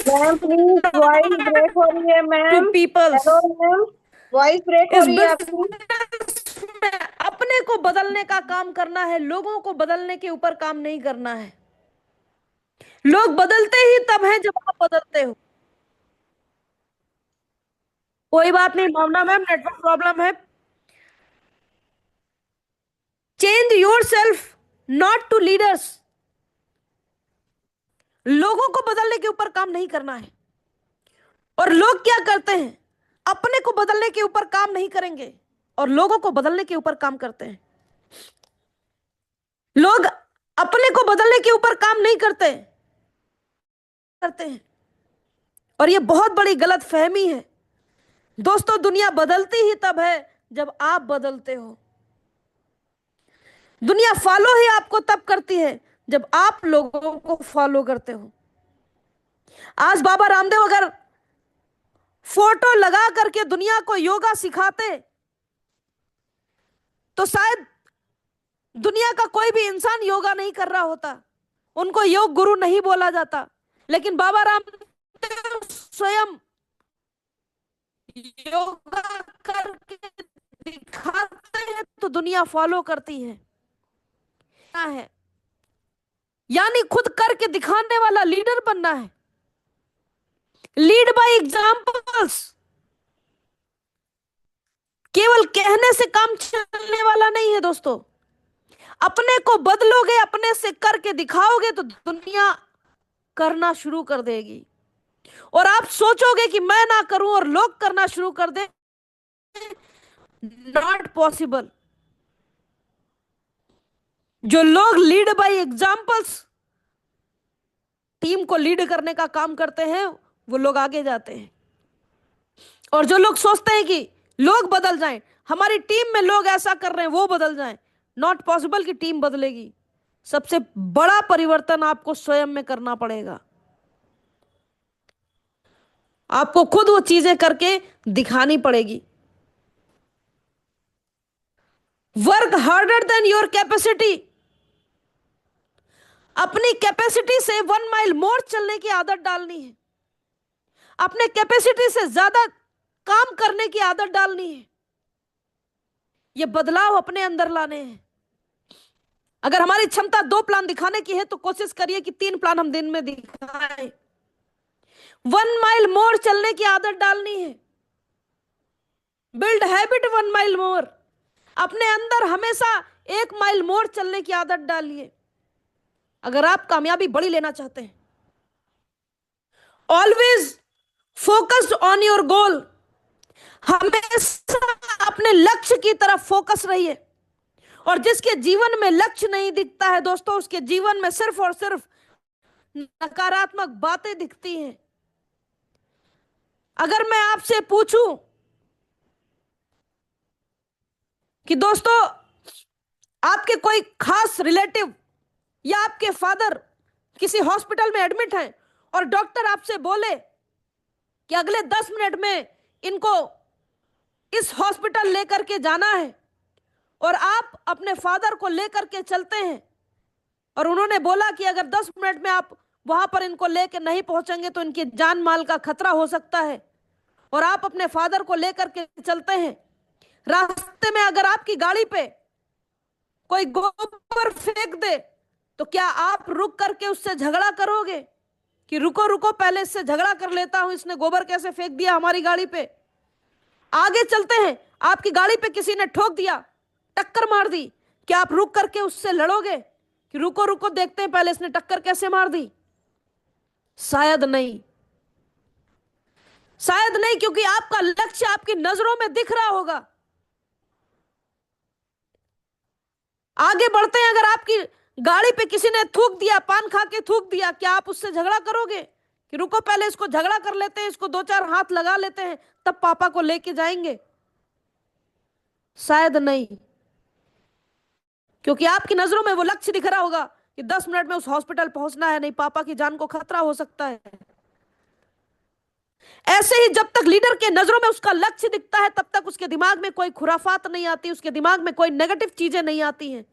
मैम प्लीज वॉइस ब्रेक हो रही है to ma'am. Peoples. Hello ma'am, voice break हो इस रही है आपकी। बिजनेस में अपने को बदलने का काम करना है, लोगों को बदलने के ऊपर काम नहीं करना है। लोग बदलते ही तब हैं जब आप बदलते हो। कोई बात नहीं भावना मैम, नेटवर्क प्रॉब्लम है। Change yourself not to leaders. लोगों को बदलने के ऊपर काम नहीं करना है। और लोग क्या करते हैं, अपने को बदलने के ऊपर काम नहीं करेंगे और लोगों को बदलने के ऊपर काम करते हैं। लोग अपने को बदलने के ऊपर काम नहीं करते करते हैं। और ये बहुत बड़ी गलत फहमी है दोस्तों। दुनिया बदलती ही तब है जब आप बदलते हो। दुनिया फॉलो ही आपको तब करती है जब आप लोगों को फॉलो करते हो। आज बाबा रामदेव अगर फोटो लगा करके दुनिया को योगा सिखाते तो शायद दुनिया का कोई भी इंसान योगा नहीं कर रहा होता, उनको योग गुरु नहीं बोला जाता। लेकिन बाबा रामदेव स्वयं योगा करके दिखाते हैं तो दुनिया फॉलो करती है। क्या है? यानी खुद करके दिखाने वाला लीडर बनना है। Lead by examples. केवल कहने से काम चलने वाला नहीं है दोस्तों। अपने को बदलोगे, अपने से करके दिखाओगे तो दुनिया करना शुरू कर देगी। और आप सोचोगे कि मैं ना करूं और लोग करना शुरू कर दे, नॉट पॉसिबल। जो लोग लीड बाय एग्जांपल्स टीम को लीड करने का काम करते हैं वो लोग आगे जाते हैं। और जो लोग सोचते हैं कि लोग बदल जाएं, हमारी टीम में लोग ऐसा कर रहे हैं वो बदल जाएं, नॉट पॉसिबल कि टीम बदलेगी। सबसे बड़ा परिवर्तन आपको स्वयं में करना पड़ेगा। आपको खुद वो चीजें करके दिखानी पड़ेगी। Work harder than your capacity. अपनी कैपेसिटी से 1 माइल मोर चलने की आदत डालनी है। अपने कैपेसिटी से ज्यादा काम करने की आदत डालनी है। ये बदलाव अपने अंदर लाने हैं। अगर हमारी क्षमता 2 प्लान दिखाने की है तो कोशिश करिए कि 3 प्लान हम दिन में दिखाएं। 1 माइल मोर चलने की आदत डालनी है। बिल्ड हैबिट 1 माइल मोर। अपने अंदर हमेशा 1 माइल मोर चलने की आदत डालिए अगर आप कामयाबी बड़ी लेना चाहते हैं। Always focused on your goal. हमेशा अपने लक्ष्य की तरफ फोकस रहिए। और जिसके जीवन में लक्ष्य नहीं दिखता है दोस्तों, उसके जीवन में सिर्फ और सिर्फ नकारात्मक बातें दिखती हैं। अगर मैं आपसे पूछूं कि दोस्तों आपके कोई खास रिलेटिव या आपके फादर किसी हॉस्पिटल में एडमिट हैं और डॉक्टर आपसे बोले कि अगले 10 मिनट में इनको इस हॉस्पिटल लेकर के जाना है, और आप अपने फादर को लेकर के चलते हैं और उन्होंने बोला कि अगर 10 मिनट में आप वहां पर इनको लेकर नहीं पहुंचेंगे तो इनकी जान माल का खतरा हो सकता है, और आप अपने फादर को लेकर के चलते हैं। रास्ते में अगर आपकी गाड़ी पे कोई गोबर फेंक दे तो क्या आप रुक करके उससे झगड़ा करोगे कि रुको रुको पहले इससे झगड़ा कर लेता हूं, इसने गोबर कैसे फेंक दिया हमारी गाड़ी पे। आगे चलते हैं, आपकी गाड़ी पे किसी ने ठोक दिया, टक्कर मार दी, क्या आप रुक करके उससे लड़ोगे कि रुको रुको देखते हैं पहले इसने टक्कर कैसे मार दी? शायद नहीं। शायद नहीं, क्योंकि आपका लक्ष्य आपकी नजरों में दिख रहा होगा। आगे बढ़ते हैं, अगर आपकी गाड़ी पे किसी ने थूक दिया, पान खा के थूक दिया, क्या आप उससे झगड़ा करोगे कि रुको पहले इसको झगड़ा कर लेते हैं, इसको 2-4 हाथ लगा लेते हैं तब पापा को लेके जाएंगे? शायद नहीं, क्योंकि आपकी नजरों में वो लक्ष्य दिख रहा होगा कि 10 मिनट में उस हॉस्पिटल पहुंचना है, नहीं पापा की जान को खतरा हो सकता है। ऐसे ही जब तक लीडर के नजरों में उसका लक्ष्य दिखता है तब तक उसके दिमाग में कोई खुराफात नहीं आती, उसके दिमाग में कोई नेगेटिव चीजें नहीं आती हैं।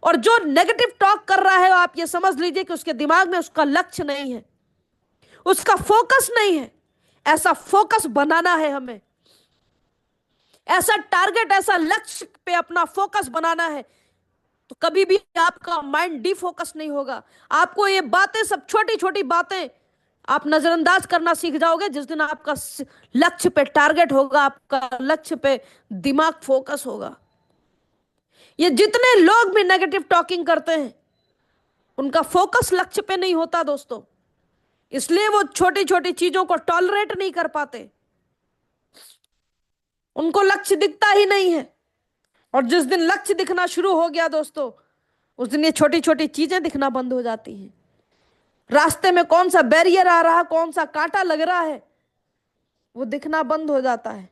और जो नेगेटिव टॉक कर रहा है आप ये समझ लीजिए कि उसके दिमाग में उसका लक्ष्य नहीं है, उसका फोकस नहीं है। ऐसा फोकस बनाना है हमें, ऐसा टारगेट, ऐसा लक्ष्य पे अपना फोकस बनाना है, तो कभी भी आपका माइंड डिफोकस नहीं होगा। आपको ये बातें, सब छोटी छोटी बातें आप नजरअंदाज करना सीख जाओगे जिस दिन आपका लक्ष्य पे टारगेट होगा, आपका लक्ष्य पे दिमाग फोकस होगा। ये जितने लोग भी नेगेटिव टॉकिंग करते हैं उनका फोकस लक्ष्य पे नहीं होता दोस्तों, इसलिए वो छोटी छोटी चीजों को टॉलरेट नहीं कर पाते, उनको लक्ष्य दिखता ही नहीं है। और जिस दिन लक्ष्य दिखना शुरू हो गया दोस्तों, उस दिन ये छोटी छोटी चीजें दिखना बंद हो जाती हैं। रास्ते में कौन सा बैरियर आ रहा, कौन सा कांटा लग रहा है, वो दिखना बंद हो जाता है।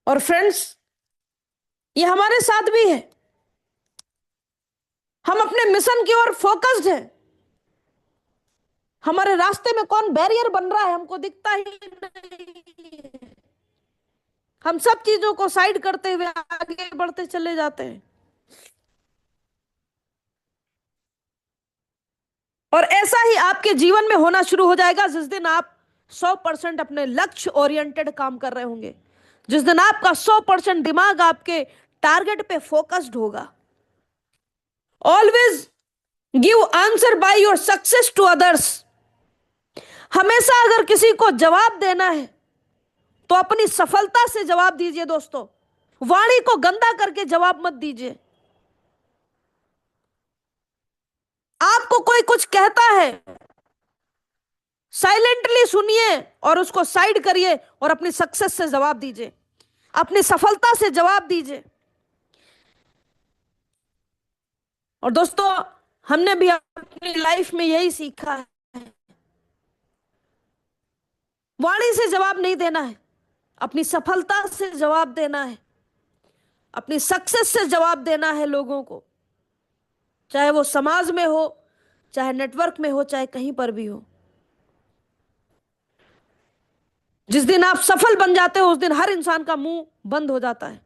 और फ्रेंड्स, ये हमारे साथ भी है। हम अपने मिशन की ओर फोकस्ड हैं। हमारे रास्ते में कौन बैरियर बन रहा है हमको दिखता ही नहीं। हम सब चीजों को साइड करते हुए आगे बढ़ते चले जाते हैं। और ऐसा ही आपके जीवन में होना शुरू हो जाएगा जिस दिन आप 100% अपने लक्ष्य ओरिएंटेड काम कर रहे होंगे, जिस दिन आपका 100% दिमाग आपके टारगेट पे फोकस्ड होगा। Always give answer by your success to others. हमेशा अगर किसी को जवाब देना है तो अपनी सफलता से जवाब दीजिए दोस्तों। वाणी को गंदा करके जवाब मत दीजिए। आपको कोई कुछ कहता है, साइलेंटली सुनिए और उसको साइड करिए और अपनी सक्सेस से जवाब दीजिए, अपनी सफलता से जवाब दीजिए। और दोस्तों, हमने भी अपनी लाइफ में यही सीखा है। वाणी से जवाब नहीं देना है, अपनी सफलता से जवाब देना है, अपनी सक्सेस से जवाब देना है लोगों को, चाहे वो समाज में हो, चाहे नेटवर्क में हो, चाहे कहीं पर भी हो। जिस दिन आप सफल बन जाते हो उस दिन हर इंसान का मुंह बंद हो जाता है।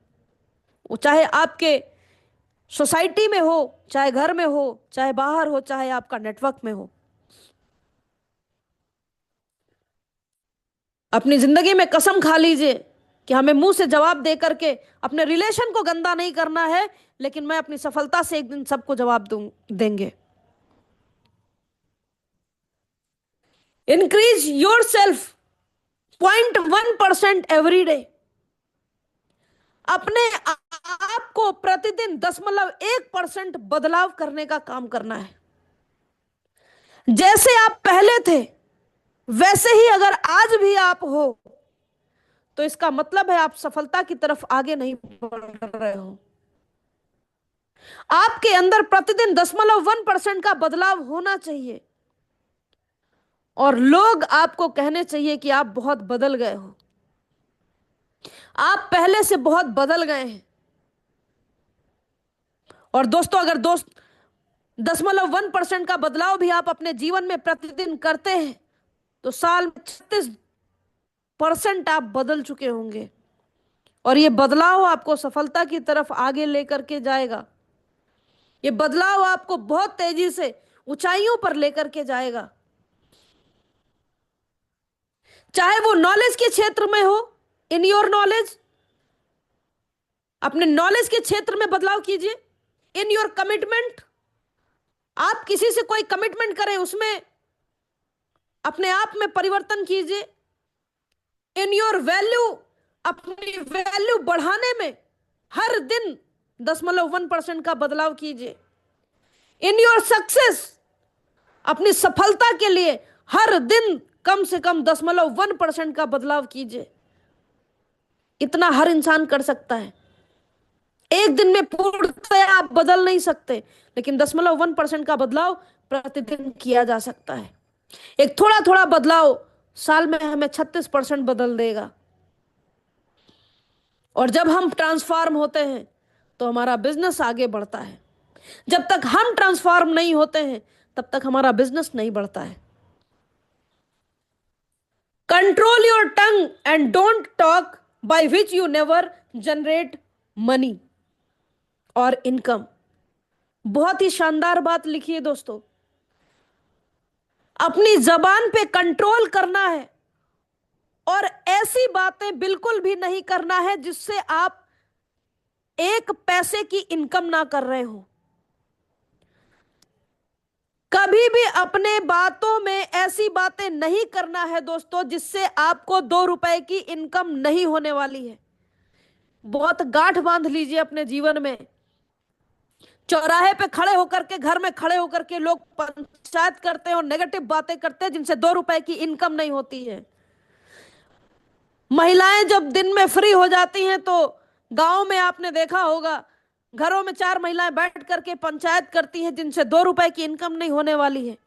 वो चाहे आपके सोसाइटी में हो, चाहे घर में हो, चाहे बाहर हो, चाहे आपका नेटवर्क में हो। अपनी जिंदगी में कसम खा लीजिए कि हमें मुंह से जवाब दे करके अपने रिलेशन को गंदा नहीं करना है, लेकिन मैं अपनी सफलता से एक दिन सबको जवाब देंगे। Increase your self 0.1% every day. अपने आप को प्रतिदिन 0.1% बदलाव करने का काम करना है। जैसे आप पहले थे वैसे ही अगर आज भी आप हो तो इसका मतलब है आप सफलता की तरफ आगे नहीं बढ़ रहे हो। आपके अंदर प्रतिदिन 0.1% का बदलाव होना चाहिए और लोग आपको कहने चाहिए कि आप बहुत बदल गए हो, आप पहले से बहुत बदल गए हैं। और दोस्तों, अगर 0.1% का बदलाव भी आप अपने जीवन में प्रतिदिन करते हैं तो साल में 36% आप बदल चुके होंगे। और ये बदलाव आपको सफलता की तरफ आगे लेकर के जाएगा। ये बदलाव आपको बहुत तेजी से ऊंचाइयों पर लेकर के जाएगा। चाहे वो नॉलेज के क्षेत्र में हो, इन योर नॉलेज, अपने नॉलेज के क्षेत्र में बदलाव कीजिए। इन योर कमिटमेंट, आप किसी से कोई कमिटमेंट करें उसमें अपने आप में परिवर्तन कीजिए। इन योर वैल्यू, अपनी वैल्यू बढ़ाने में हर दिन 0.1% का बदलाव कीजिए। इन योर सक्सेस, अपनी सफलता के लिए हर दिन कम से कम 0.1% का बदलाव कीजिए। इतना हर इंसान कर सकता है। एक दिन में पूर्णतः आप बदल नहीं सकते, लेकिन 0.1% का बदलाव प्रतिदिन किया जा सकता है। एक थोड़ा थोड़ा बदलाव साल में हमें 36% बदल देगा। और जब हम ट्रांसफॉर्म होते हैं तो हमारा बिजनेस आगे बढ़ता है। जब तक हम ट्रांसफॉर्म नहीं होते हैं तब तक हमारा बिजनेस नहीं बढ़ता है। Control your tongue and don't talk by which you never generate money और इनकम। बहुत ही शानदार बात लिखी है दोस्तों। अपनी जबान पे कंट्रोल करना है और ऐसी बातें बिल्कुल भी नहीं करना है जिससे आप एक पैसे की इनकम ना कर रहे हो। कभी भी अपने बातों में ऐसी बातें नहीं करना है दोस्तों जिससे आपको 2 रुपए की इनकम नहीं होने वाली है। बहुत गांठ बांध लीजिए अपने जीवन में। चौराहे पे खड़े होकर के, घर में खड़े होकर के लोग पंचायत करते हैं और नेगेटिव बातें करते हैं जिनसे 2 रुपए की इनकम नहीं होती है। महिलाएं जब दिन में फ्री हो जाती हैं तो गांव में आपने देखा होगा, घरों में 4 महिलाएं बैठ करके पंचायत करती हैं, जिनसे 2 रुपए की इनकम नहीं होने वाली है।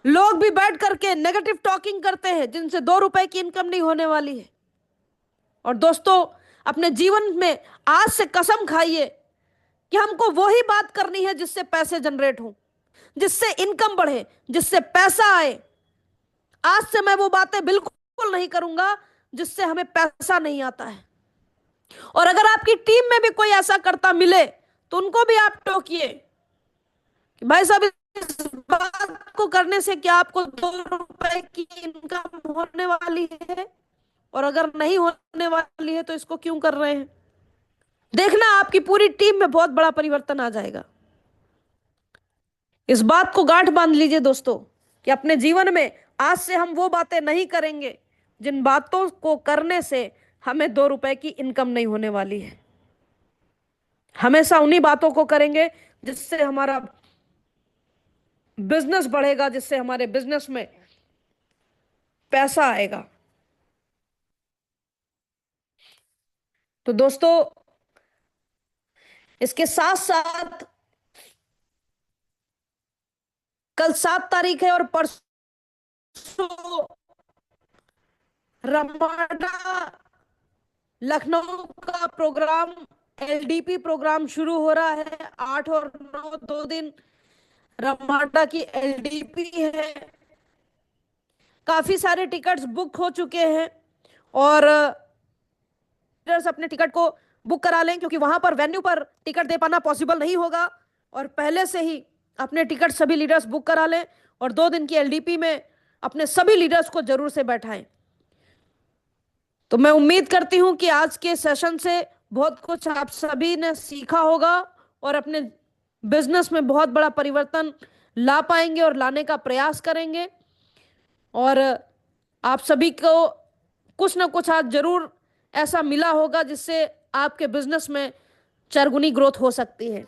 लोग भी बैठ करके नेगेटिव टॉकिंग करते हैं, जिनसे 2 रुपए की इनकम नहीं होने वाली है। और दोस्तों, अपने जीवन में आज से कसम खाइए कि हमको वही बात करनी है जिससे पैसे जनरेट हो, जिससे इनकम बढ़े, जिससे पैसा आए। आज से मैं वो बातें बिल्कुल नहीं करूंगा जिससे हमें पैसा नहीं आता है। और अगर आपकी टीम में भी कोई ऐसा करता मिले तो उनको भी आप टोकिए कि भाई साहब, इस बात को करने से क्या आपको 2 रुपए की इनकम होने वाली है? और अगर नहीं होने वाली है तो इसको क्यों कर रहे हैं? देखना, आपकी पूरी टीम में बहुत बड़ा परिवर्तन आ जाएगा। इस बात को गांठ बांध लीजिए दोस्तों, कि अपने जीवन में आज से हम वो बातें नहीं करेंगे जिन बातों को करने से हमें 2 रुपए की इनकम नहीं होने वाली है। हमेशा उन्हीं बातों को करेंगे जिससे हमारा बिजनेस बढ़ेगा, जिससे हमारे बिजनेस में पैसा आएगा। तो दोस्तों, इसके साथ साथ कल 7 तारीख है और परसों रमाडा लखनऊ का प्रोग्राम, एलडीपी प्रोग्राम शुरू हो रहा है। 8 और 9 2 दिन रमाडा की एलडीपी है। काफी सारे टिकट्स बुक हो चुके हैं और अपने टिकट को बुक करा लें, क्योंकि वहां पर वेन्यू पर टिकट दे पाना पॉसिबल नहीं होगा। और पहले से ही अपने टिकट सभी लीडर्स बुक करा लें और 2 दिन की एलडीपी में अपने सभी लीडर्स को जरूर से बैठाएं। तो मैं उम्मीद करती हूं कि आज के सेशन से बहुत कुछ आप सभी ने सीखा होगा और अपने बिजनेस में बहुत बड़ा परिवर्तन ला पाएंगे और लाने का प्रयास करेंगे। और आप सभी को कुछ ना कुछ आज जरूर ऐसा मिला होगा जिससे आपके बिजनेस में 4 गुनी ग्रोथ हो सकती है।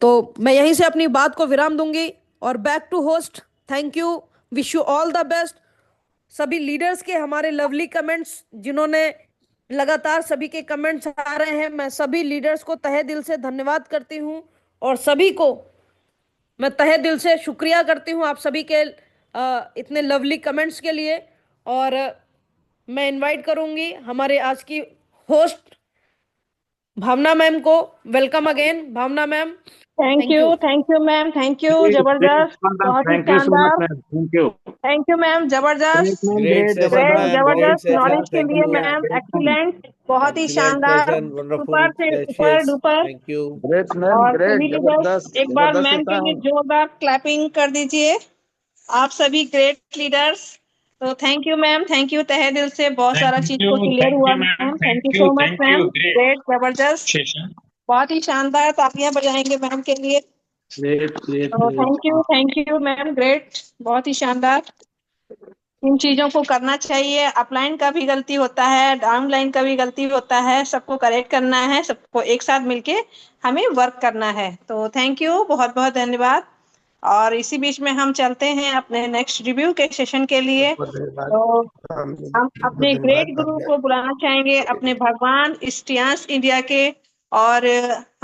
तो मैं यहीं से अपनी बात को विराम दूंगी और back to host. Thank you, wish you all the best. सभी लीडर्स के हमारे लवली कमेंट्स, जिन्होंने लगातार सभी के कमेंट्स आ रहे हैं, मैं सभी लीडर्स को तहे दिल से धन्यवाद करती हूं और सभी को मैं तहे दिल से शुक्रिया करती हूं आप सभी के इतने लवली कमेंट्स के लिए। और मैं इनवाइट करूंगी हमारे आज की होस्ट भावना मैम को। Welcome again Bhavna ma'am. Thank thank you. You ma'am, thank you, Great, great, जबरदस्त, madam. बहुत ही Thank you so much, शानदार। ma'am. Thank you. Thank you ma'am, great जबरदस्त, ma'am, great great session great, जबरदस्त। Ma'am, great जबरदस्त session, knowledge के thank लिए you. Ma'am, great ma'am, excellent, बहुत ही एक्सीलेंट शानदार, सेशन, वंडरफुल, सुपर से super precious, duper. Thank you. Great ma'am, और ग्रेट सभी लीडर्स जबरदस्त एक बार जबरदस्त मैम होता के लिए है। जोरदार क्लैपिंग कर दीजिए। आप सभी ग्रेट लीडर्स। तो thank you ma'am, thank you तहे दिल से, बहुत सारा चीज को क्लियर हुआ ma'am. Thank you so much ma'am, great, जबरदस्त, बहुत ही शानदार, तालियां बजाएंगे मैम के लिए। Great, great, तो great. Thank you ma'am, great, बहुत ही शानदार। इन चीजों को करना चाहिए। अपलाइन का भी गलती होता है, डाउनलाइन का भी गलती होता है, सबको करेक्ट करना है, सबको एक साथ मिलके हमें वर्क करना है। तो थैंक यू, बहुत बहुत धन्यवाद। और इसी बीच में हम चलते हैं अपने नेक्स्ट रिव्यू के सेशन के लिए। तो हम अपने ग्रेट गुरु को बुलाना चाहेंगे, अपने भगवान स्टियास इंडिया के। और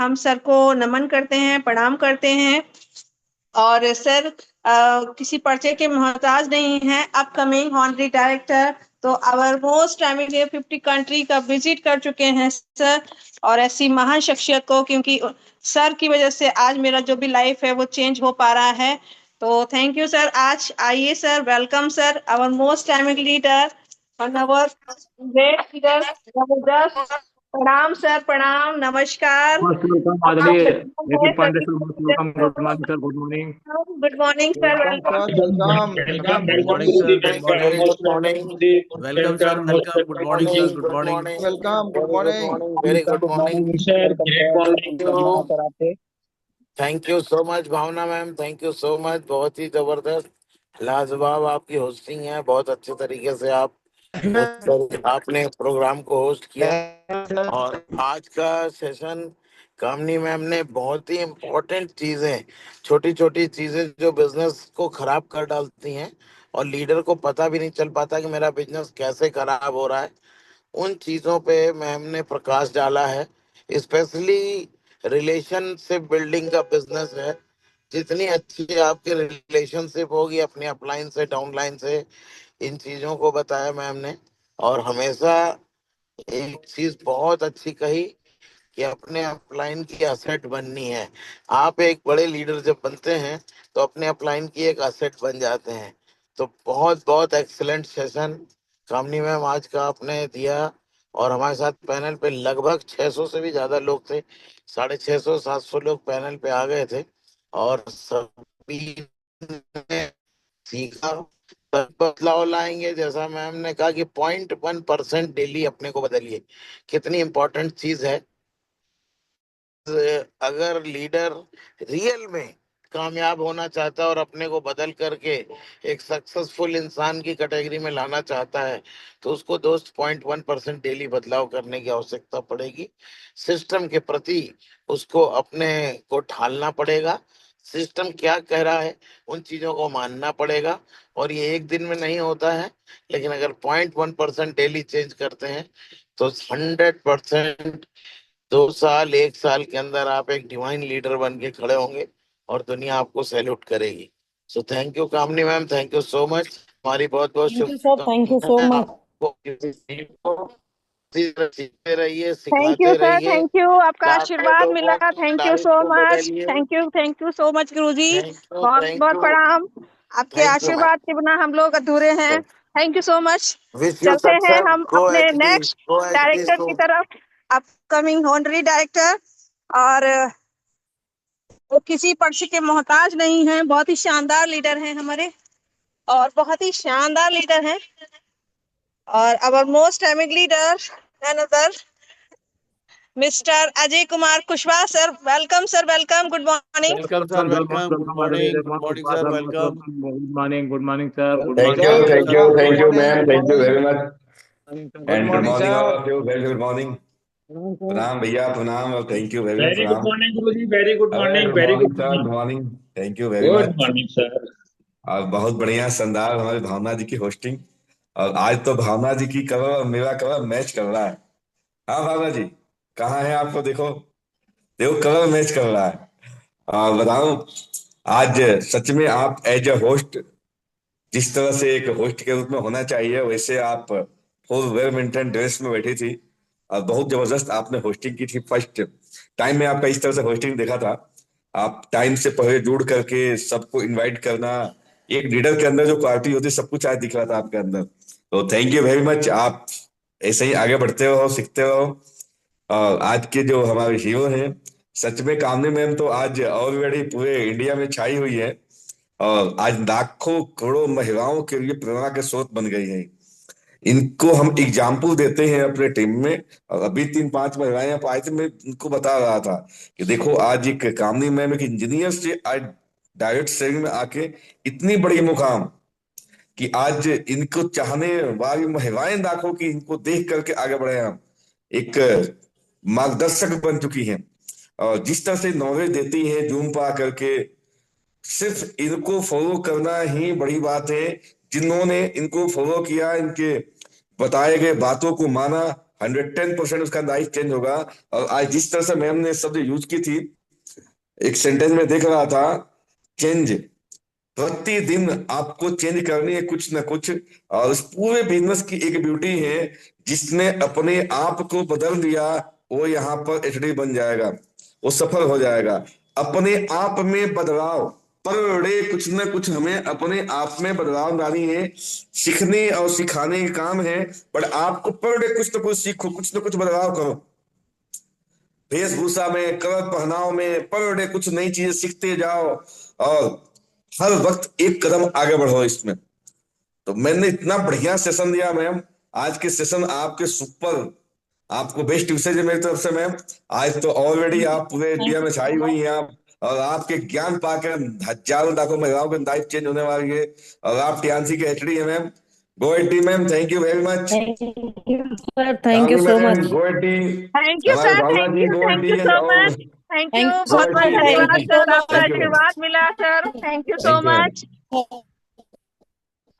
हम सर को नमन करते हैं, प्रणाम करते हैं। और सर किसी पर्चे के मोहताज नहीं है, अपकमिंग हॉनरी डायरेक्टर। तो आवर मोस्ट टाइमिंग 50 कंट्री का विजिट कर चुके हैं सर। और ऐसी महान शख्सियत को, क्योंकि सर की वजह से आज मेरा जो भी लाइफ है वो चेंज हो पा रहा है। तो थैंक यू सर। आज आइए sir, welcome sir, our most timing leader और आवर ग्रेट लीडर, जबरदस्त। प्रणाम सर, प्रणाम, नमस्कार। Most welcome, Adri. Nikhil Pandey sir, most welcome. Good morning, sir. Good morning. Good morning sir, Welcome, sir. Welcome. Good morning sir, good morning. Welcome sir, welcome, good morning sir, good morning. Welcome. Good morning. Very good morning. Thank you so much Bhavna ma'am, thank you so much. बहुत ही जबरदस्त, लाजवाब आपकी hosting है। बहुत अच्छे तरीके से आपने प्रोग्राम को होस्ट किया। और आज का सेशन कामनी मैम ने बहुत ही इम्पोर्टेंट चीजें, छोटी छोटी चीजें जो बिजनेस को खराब कर डालती हैं और लीडर को पता भी नहीं चल पाता कि मेरा बिजनेस कैसे खराब हो रहा है, उन चीजों पे मैम ने प्रकाश डाला है। स्पेशली रिलेशनशिप बिल्डिंग का बिजनेस है। जितनी अच्छी आपकी रिलेशनशिप होगी अपने अपलाइन से डाउनलाइन से, इन चीजों को बताया मैम ने। और हमेशा एक चीज बहुत अच्छी कही कि अपने अपलाइन की असेट बननी है। आप एक बड़े लीडर जब बनते हैं तो अपने अपलाइन की एक असेट बन जाते हैं। तो बहुत बहुत एक्सीलेंट सेशन कामनी मैम आज का आपने दिया। और हमारे साथ पैनल पे लगभग 600 से भी ज्यादा लोग थे, 650 700 लोग पैनल पे आ गए थे। और सभी ने सीखा, सब बदलाव लाएंगे। जैसा मैम ने कहा कि 0.1% डेली अपने को बदलिए, कितनी इंपॉर्टेंट चीज है। अगर लीडर रियल में कामयाब होना चाहता है और अपने को बदल करके एक सक्सेसफुल इंसान की कैटेगरी में लाना चाहता है, तो उसको दोस्त 0.1% डेली बदलाव करने की आवश्यकता पड़ेगी। सिस्टम के प्रति उसको अपने को ढालना पड़ेगा। सिस्टम क्या कह रहा है उन चीजों को मानना पड़ेगा। और ये एक दिन में नहीं होता है, लेकिन अगर 0.1% डेली चेंज करते हैं तो 100% 2 साल 1 साल के अंदर आप एक डिवाइन लीडर बन के खड़े होंगे और दुनिया आपको सैल्यूट करेगी। So thank you Kamini ma'am, thank you so much. हमारी बहुत बहुत thank you sir, thank you so शुभकामनाएं मच। आपको, किसी चीज को इसी तरह सीखते रहिए, थैंक यू सिखाते सर, रहिए, थैंक यू, आपका लाखों आशीर्वाद मिला। लोगों की थैंक यू लाइफ सो को मच, बदलिए। थैंक यू सो मच गुरुजी। बहुत थैंक बहुत यू प्रणाम। आपके थैंक यू मैम। आशीर्वाद के बिना हम लोग अधूरे हैं। Thank you so much. Wish you चलते हैं सक्सेस। हम गो अपने HD, next go HD director की सून। तरफ, अपकमिंग ऑनरी डायरेक्टर। और वो किसी पक्ष के मोहताज नहीं है, बहुत ही शानदार लीडर हैं हमारे, और बहुत ही शानदार लीडर हैं। और अवर most aiming leader none other mister Ajay Kumar Kushwaha sir. Welcome sir, welcome, good morning. Welcome sir, welcome, good morning, good morning sir, welcome. Good morning sir, good Thank morning you, Ajay thank sir, you, good thank you, morning, ma'am. Good Thank you morning. very much. Good And good morning morning, all sir. of you. Very good morning. प्रणाम भैया, प्रणाम और thank you very much. Very good प्रणाम। Morning गुरु जी, very good अरे morning, good very morning good sir, morning. good morning. Thank you very good much. Morning sir. और बहुत बढ़िया शानदार हमारे भावना जी की होस्टिंग। और आज तो भावना जी की कलर और मेरा कलर मैच कर रहा है। हाँ भावना जी, कहाँ है आपको देखो, देखो कलर मैच कर रहा है। बताऊं, आज सच में आप एज ए होस्ट, जिस तरह से एक होस्ट के रूप में होना चाहिए, वैसे आप फुल वेल मेंटेन ड्रेस में बैठी थी। और बहुत जबरदस्त आपने होस्टिंग की थी। फर्स्ट टाइम में आपका इस तरह से होस्टिंग देखा था। आप टाइम से पहले जुड़ करके सबको इनवाइट करना, एक लीडर के अंदर जो क्वालिटी होती है, सब कुछ आज दिख रहा था आपके अंदर। तो थैंक यू वेरी मच। आप ऐसे ही आगे बढ़ते रहो, सीखते रहो। और आज के जो हमारे हीरो हैं, सच में कामनी मैम तो आज ऑलरेडी पूरे इंडिया में छाई हुई है। और आज लाखों करोड़ों महिलाओं के लिए प्रेरणा के स्रोत बन गई है। इनको हम एग्जाम्पल देते हैं अपने टीम में। और अभी 3-5 महिलाएं यहाँ पे आई थी, मैं उनको बता रहा था कि देखो आज एक कामनी मैम एक इंजीनियर से आज डायरेक्ट सेलिंग में आके इतनी बड़ी मुकाम, कि आज इनको चाहने वाली महिलाएं लाखों की इनको देख करके आगे बढ़े हम, एक मार्गदर्शक बन चुकी हैं। और जिस तरह से नॉलेज देती हैं जूम पर आकर के, सिर्फ इनको फॉलो करना ही बड़ी बात है। जिन्होंने इनको फॉलो किया, इनके बताए गए बातों को माना, 110% उसका लाइफ चेंज होगा। और आज जिस तरह से मैम ने शब्द यूज की थी, एक सेंटेंस में देख रहा था, चेंज, प्रतिदिन आपको चेंज करनी है कुछ ना कुछ। और उस पूरे बिजनेस की एक ब्यूटी है, जिसने अपने आप को बदल दिया, वो यहाँ पर एचडी बन जाएगा, वो सफल हो जाएगा। अपने आप में बदलाव, पर डे कुछ ना कुछ हमें अपने आप में बदलाव लानी है। सीखने और सिखाने का काम है, पर आपको पर डे कुछ ना कुछ सीखो, कुछ ना कुछ बदलाव करो। वेशभूषा में, कलर पहनाव में, पर डे कुछ नई चीजें सीखते जाओ। और हर वक्त एक कदम आगे बढ़ो इसमें। तो मैंने इतना बढ़िया सेशन दिया मैम। आज के सेशन आपके सुपर, आपको बेस्ट विशेष है मेरी तरफ से मैम। आज तो ऑलरेडी आप पूरे इंडिया में छाई हुई हैं आप। और आपके ज्ञान पाकर हजारों लाखों महिलाओं की लाइफ चेंज होने वाली है। और आप टीआरसी के एचडी है मैम। गो एटी ma'am, thank you very much. Thank you sir, thank you Kamni so ma'am, much. गो एटी। थैंक यू हमारे सर, भावना जी, गो थैंक एटी you and so all. Much. Thank you, thank you गो बहुत बहुत एटी, सर, गो थैंक धन्यवाद यू एटी। सो सर, आपका थैंक यू मच। मैम, आशीर्वाद मिला sir. Thank you so thank you ma'am. Much.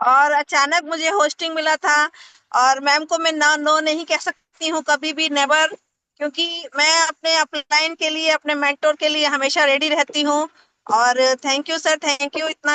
और अचानक मुझे होस्टिंग मिला था और मैम को मैं नो नहीं कह सकती हूँ कभी भी, नेवर, क्योंकि मैं अपने अपलाइन के लिए, अपने मेंटोर के लिए हमेशा रेडी रहती हूँ। और thank you sir, thank you इतना